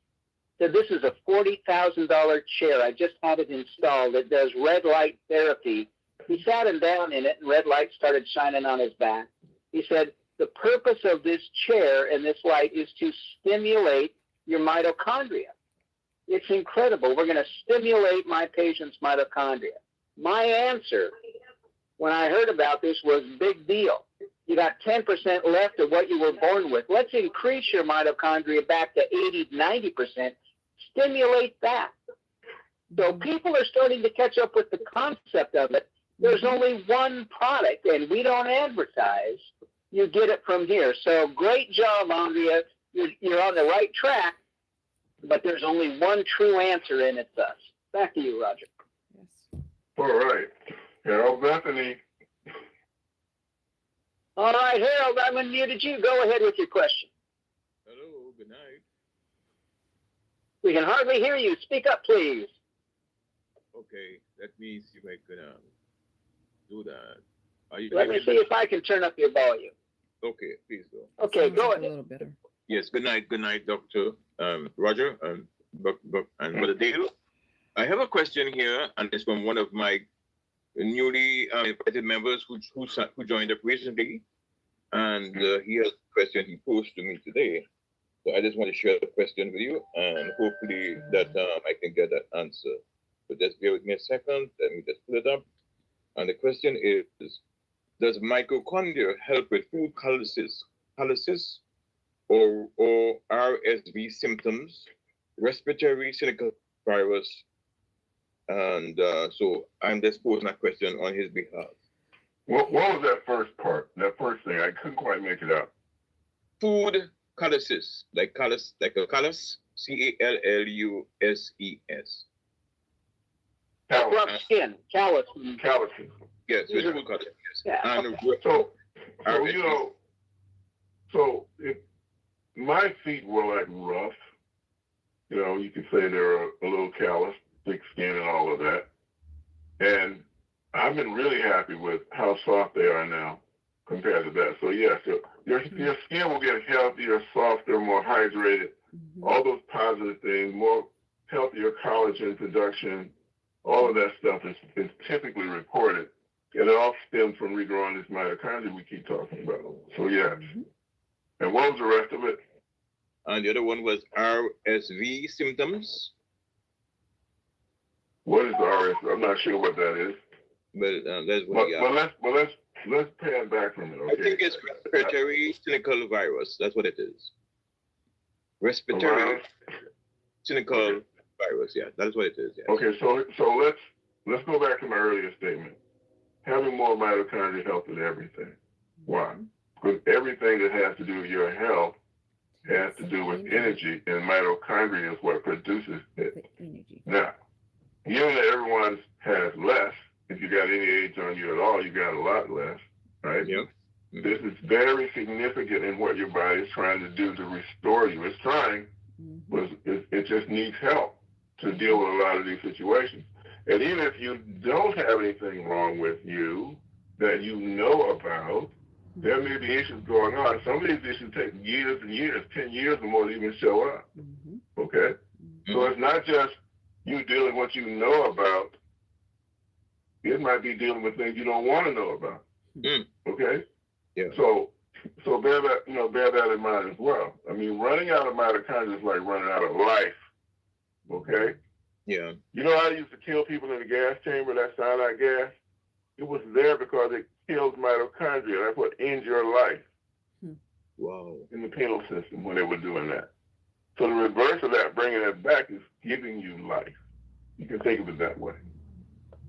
Said, this is a $40,000 chair. I just had it installed. It does red light therapy. He sat him down in it, and red light started shining on his back. He said, the purpose of this chair and this light is to stimulate your mitochondria. It's incredible. We're going to stimulate my patient's mitochondria. My answer when I heard about this was big deal. You got 10% left of what you were born with. Let's increase your mitochondria back to 80, 90%. Stimulate that. So people are starting to catch up with the concept of it. There's only one product, and we don't advertise. You get it from here. So great job, Andrea. You're on the right track. But there's only one true answer, and it's us. Back to you, Roger. All right. Harold Bethany. All right, Harold, I'm unmuted you. Go ahead with your question. Hello, good night. We can hardly hear you. Speak up, please. Okay, let me see if I can do that. Let me see if I can turn up your volume. Okay, please go. Okay, go ahead. A little better. Yes, good night, Dr. Roger and Brother Dale. I have a question here, and it's from one of my newly invited members who joined up recently, and he has a question he posed to me today. So I just want to share the question with you, and hopefully that I can get that answer. So just bear with me a second. Let me just pull it up. And the question is, does mitochondria help with food calluses or RSV symptoms, respiratory syncytial virus? And so I'm just posing that question on his behalf. What was that first part? That first thing, I couldn't quite make it out. Food calluses, like a callus, CALLUSES. Rough skin, callus. Calluses. Yes, it's food calluses. Yeah. And so if my feet were like rough, you could say they're a little callous, thick skin and all of that. And I've been really happy with how soft they are now compared to that. So yes, your skin will get healthier, softer, more hydrated, all those positive things, more healthier collagen production, all of that stuff is typically reported. And it all stems from regrowing this mitochondria we keep talking about. So yes. And what was the rest of it? And the other one was RSV symptoms. What is the RSV? I'm not sure what that is. But that's what let's pan back from it. Okay. I think it's respiratory syncytial virus. That's what it is. Respiratory syncytial virus. Yeah, that's what it is. Yeah. Okay, so let's go back to my earlier statement. Having more mitochondria helps with everything. Why? Because everything that has to do with your health has to do with energy, and mitochondria is what produces it. Now, given that everyone has less, if you got any age on you at all, you got a lot less, right? Yeah. This is very significant in what your body is trying to do to restore you. It's trying, but it just needs help to deal with a lot of these situations. And even if you don't have anything wrong with you that you know about, there may be issues going on. Some of these issues take years and years, 10 years or more to even show up. Okay? So it's not just you dealing with what you know about. It might be dealing with things you don't want to know about. Okay? Yeah. So bear that in mind as well. I mean, running out of mitochondria is like running out of life. Okay? Yeah. You know how I used to kill people in the gas chamber, that cyanide gas? It was there because it kills mitochondria. That's what ends your life. Wow. In the penal system when they were doing that. So the reverse of that, bringing it back, is giving you life. You can think of it that way.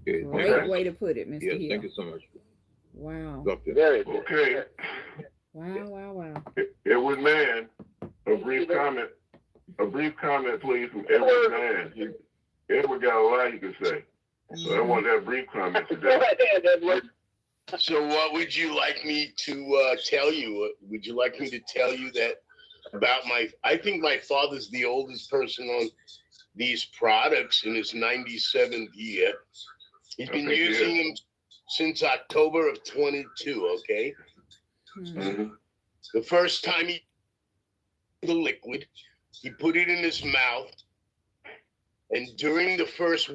Okay. Great way to put it, Mr. Yes, Hill. thank you so much. Wow. Doctor. Very good. Okay. Wow. Edward Mann, a brief comment. A brief comment, please, from Edward Mann. Edward got a lot he could say. So I want that brief comment today. So what would you like me to tell you? Would you like me to tell you that about I think my father's the oldest person on these products in his 97th year. He's been using them since October of 22, okay? Mm-hmm. The first time he the liquid, he put it in his mouth, and during the first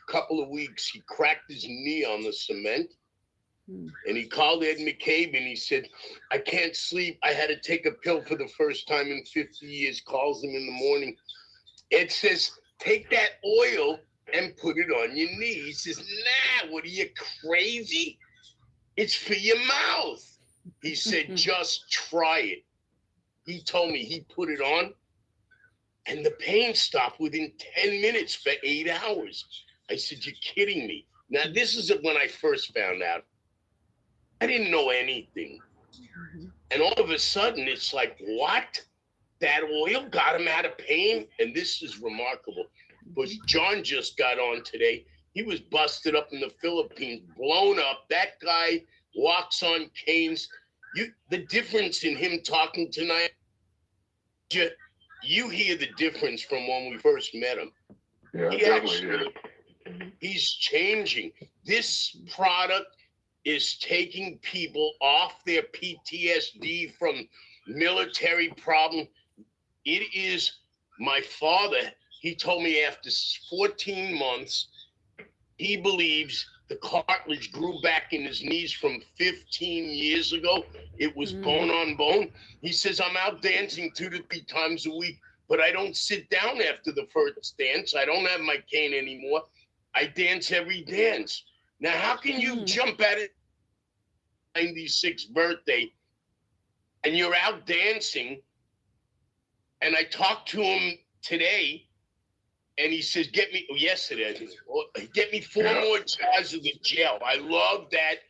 couple of weeks, he cracked his knee on the cement. And he called Ed McCabe and he said, I can't sleep. I had to take a pill for the first time in 50 years. Calls him in the morning. Ed says, take that oil and put it on your knee. He says, nah, what are you, crazy? It's for your mouth. He said, just try it. He told me he put it on and the pain stopped within 10 minutes for 8 hours. I said, you're kidding me. Now, this is when I first found out. I didn't know anything. And all of a sudden, it's like, what? That oil got him out of pain? And this is remarkable. Because John just got on today. He was busted up in the Philippines, blown up. That guy walks on canes. The difference in him talking tonight, you hear the difference from when we first met him. Yeah, he's changing. This product is taking people off their PTSD from military problem. It is my father. He told me after 14 months, he believes the cartilage grew back in his knees from 15 years ago. It was bone on bone. He says, I'm out dancing 2 to 3 times a week, but I don't sit down after the first dance. I don't have my cane anymore. I dance every dance. Now, how can you jump at it 96th birthday and you're out dancing? And I talked to him today and he says, get me 4 more jars of the gel. I love that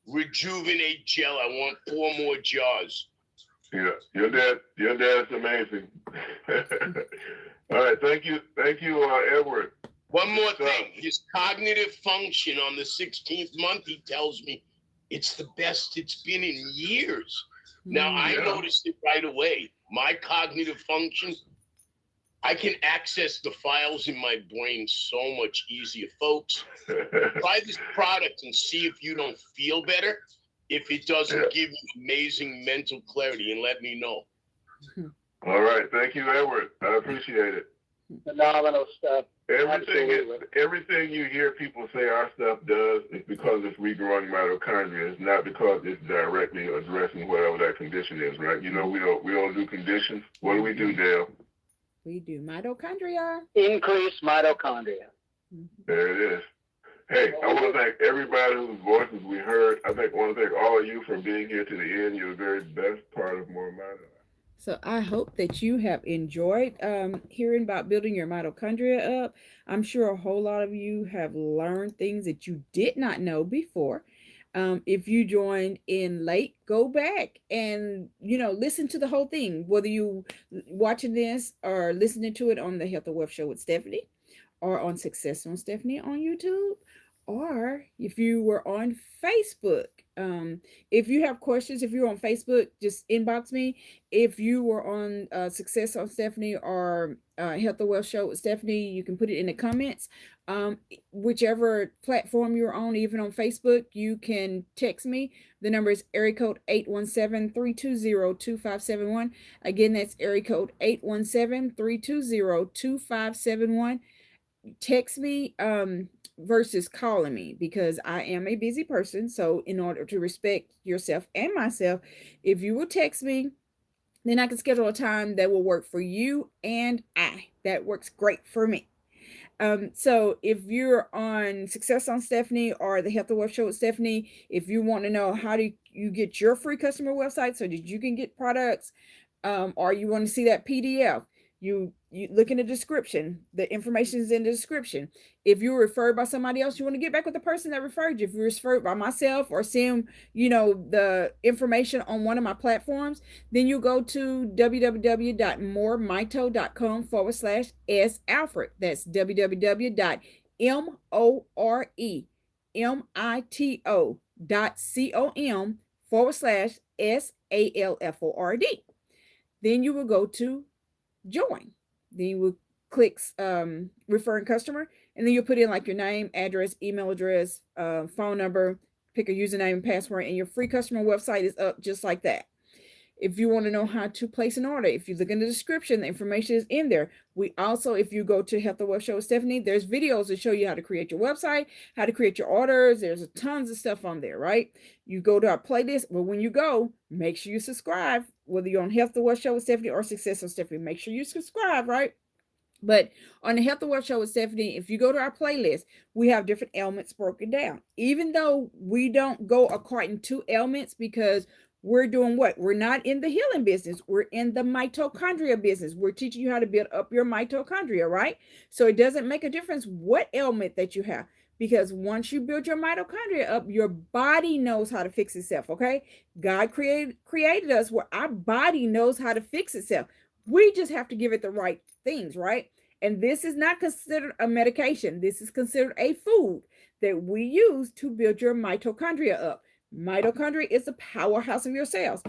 Rejuvenate Gel. I want 4 more jars. Yeah, your dad's amazing. All right, thank you, Edward. One more thing, his cognitive function on the 16th month, he tells me it's the best it's been in years. Now, I noticed it right away. My cognitive function, I can access the files in my brain so much easier. Folks, try this product and see if you don't feel better, if it doesn't give you amazing mental clarity, and let me know. All right, thank you, Edward. I appreciate it. Phenomenal stuff. Everything you hear people say our stuff does is because it's regrowing mitochondria. It's not because it's directly addressing whatever that condition is, right? You know, we don't do conditions. What do, Dale? We do mitochondria. Increase mitochondria. There it is. Hey, I want to thank everybody whose voices we heard. I want to thank all of you for being here to the end. You're the very best part of MoreMito. So I hope that you have enjoyed hearing about building your mitochondria up. I'm sure a whole lot of you have learned things that you did not know before. If you joined in late, go back and, listen to the whole thing, whether you watching this or listening to it on the Health and Wealth Show with Stephanie or on Success on Stephanie on YouTube, or if you were on Facebook. If you have questions, if you're on Facebook, just inbox me. If you were on Success on Stephanie or Health and Wealth Show with Stephanie, you can put it in the comments. Whichever platform you're on, even on Facebook, you can text me. The number is area code 817-320-2571. Again, that's area code 817-320-2571. Text me versus calling me, because I am a busy person. So in order to respect yourself and myself, if you will text me, then I can schedule a time that will work for you and that works great for me. So if you're on Success on Stephanie or the Health and Wealth Show with Stephanie, if you want to know how do you get your free customer website so that you can get products, or you want to see that PDF, you you look in the description. The information is in the description. If you were referred by somebody else, you want to get back with the person that referred you. If you're referred by myself or seeing, the information on one of my platforms, then you go to www.moremito.com/S Alfred. That's www.moremito.com/SALFORD. Then you will go to join. Then you will click referring customer, and then you'll put in like your name, address, email address, phone number, pick a username and password, and your free customer website is up just like that. If you want to know how to place an order, if you look in the description, the information is in there. We also, if you go to Health and Wealth Show with Stephanie, there's videos that show you how to create your website, how to create your orders. There's tons of stuff on there, right? You go to our playlist, but when you go, make sure you subscribe, whether you're on Health and Wealth Show with Stephanie or Success with Stephanie, make sure you subscribe, right? But on the Health and Wealth Show with Stephanie, if you go to our playlist, we have different ailments broken down. Even though we don't go according to ailments, because we're doing what? We're not in the healing business. We're in the mitochondria business. We're teaching you how to build up your mitochondria, right? So it doesn't make a difference what ailment that you have, because once you build your mitochondria up, your body knows how to fix itself, okay? God created us where our body knows how to fix itself. We just have to give it the right things, right? And this is not considered a medication. This is considered a food that we use to build your mitochondria up. Mitochondria is the powerhouse of your cells.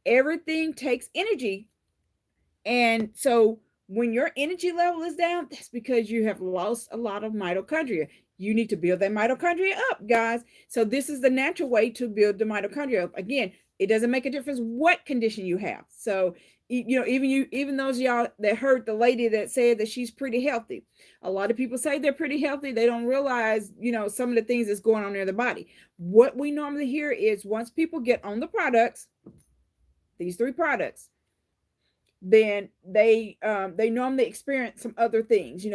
Everything takes energy. And so when your energy level is down, that's because you have lost a lot of mitochondria. You need to build that mitochondria up, guys. So this is the natural way to build the mitochondria up. Again, it doesn't make a difference what condition you have. So, even those of y'all that heard the lady that said that she's pretty healthy. A lot of people say they're pretty healthy. They don't realize, some of the things that's going on in their body. What we normally hear is once people get on the products, these 3 products, then they normally experience some other things,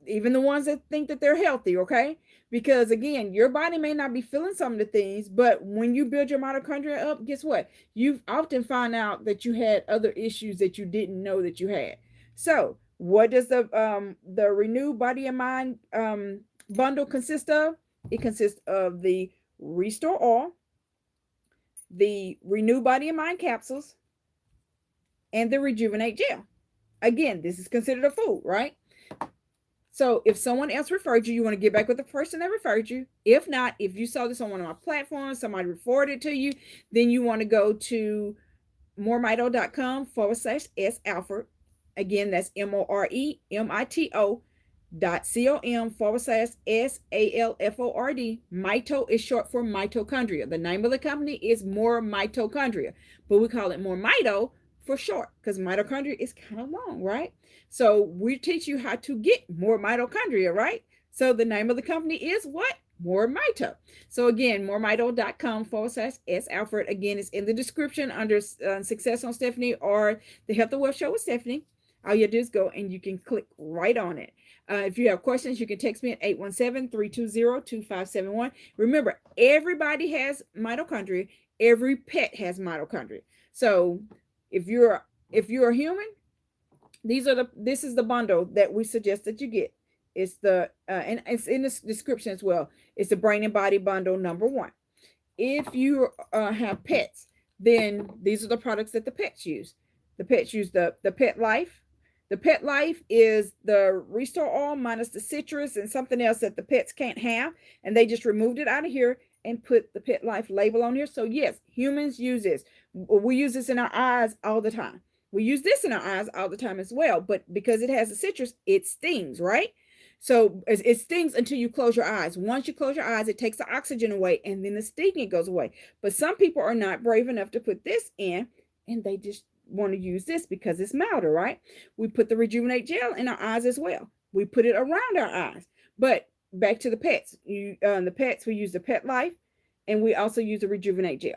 even the ones that think that they're healthy, okay? Because again, your body may not be feeling some of the things, but when you build your mitochondria up, guess what? You've often found out that you had other issues that you didn't know that you had. So what does the Renew Body and Mind bundle consist of? It consists of the Restore Oil, the Renew Body and Mind capsules, and the Rejuvenate Gel. Again, this is considered a food, right? So if someone else referred you, you want to get back with the person that referred you. If not, if you saw this on one of my platforms, somebody referred it to you, then you want to go to MoreMito.com/S Alford. Again, that's MoreMito.com/SALFORD. Mito is short for mitochondria. The name of the company is More Mitochondria, but we call it MoreMito for short because mitochondria is kind of long, right? So we teach you how to get more mitochondria, right? So the name of the company is what? MoreMito. So again, MoreMito.com/S Alford. Again, it's in the description under Success on Stephanie or the Health and Wealth Show with Stephanie. All you do is go and you can click right on it. If you have questions, you can text me at 817-320-2571. Remember, everybody has mitochondria. Every pet has mitochondria. So if you're a human, this is the bundle that we suggest that you get. It's the and it's in the description as well. It's the Brain and Body bundle #1. If you have pets, then these are the products that the pets use. The pets use the Petlife. The Petlife is the Restore Oil minus the citrus and something else that the pets can't have, and they just removed it out of here and put the Petlife label on here. So yes, humans use this. We use this in our eyes all the time. We use this in our eyes all the time as well, but because it has the citrus, it stings, right? So it stings until you close your eyes. Once you close your eyes, it takes the oxygen away and then the stinging goes away. But some people are not brave enough to put this in, and they just want to use this because it's milder, right? We put the Rejuvenate Gel in our eyes as well. We put it around our eyes. But back to the pets. The pets, we use the Petlife, and we also use the Rejuvenate Gel.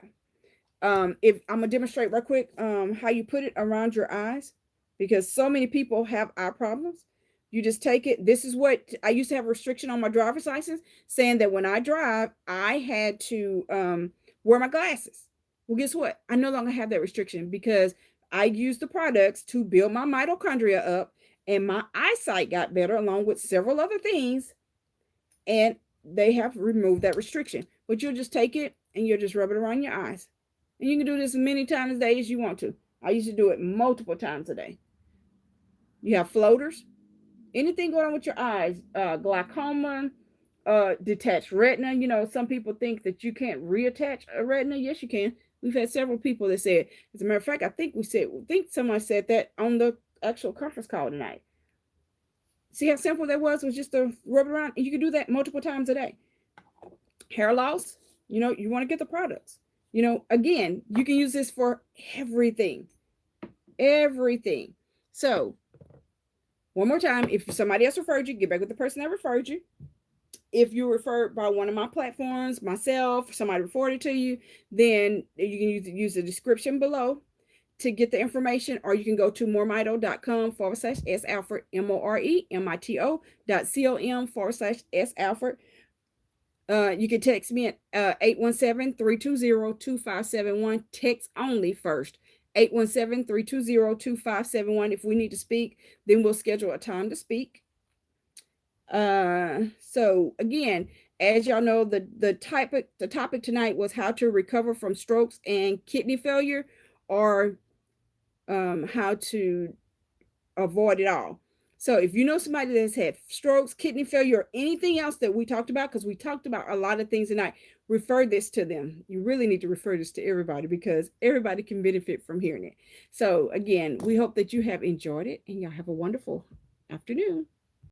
If I'm gonna demonstrate right quick how you put it around your eyes, because so many people have eye problems. You just take it. This is what I used to have a restriction on my driver's license saying that when I drive, I had to wear my glasses. Well, guess what? I no longer have that restriction because I use the products to build my mitochondria up, and my eyesight got better along with several other things. And they have removed that restriction. But you'll just take it and you'll just rub it around your eyes. And you can do this as many times a day as you want to. I used to do it multiple times a day. You have floaters. Anything going on with your eyes, glaucoma, detached retina. You know, some people think that you can't reattach a retina. Yes, you can. We've had several people that said, as a matter of fact, I think someone said that on the actual conference call tonight. See how simple that was just to rub it around? And you can do that multiple times a day. Hair loss, you know, you want to get the products. You know, again, you can use this for everything. Everything. So, one more time, if somebody else referred you, get back with the person that referred you. If you referred by one of my platforms, myself, somebody referred it to you, then you can use the description below to get the information, or you can go to moremito.com/S-Alford, moremito.com/S-Alford. You can text me at 817-320-2571. Text only first. 817-320-2571. If we need to speak, then we'll schedule a time to speak. So again, as y'all know, the topic tonight was how to recover from strokes and kidney failure, or how to avoid it all. So if you know somebody that's had strokes, kidney failure, or anything else that we talked about, because we talked about a lot of things tonight, refer this to them. You really need to refer this to everybody, because everybody can benefit from hearing it. So again, we hope that you have enjoyed it and y'all have a wonderful afternoon.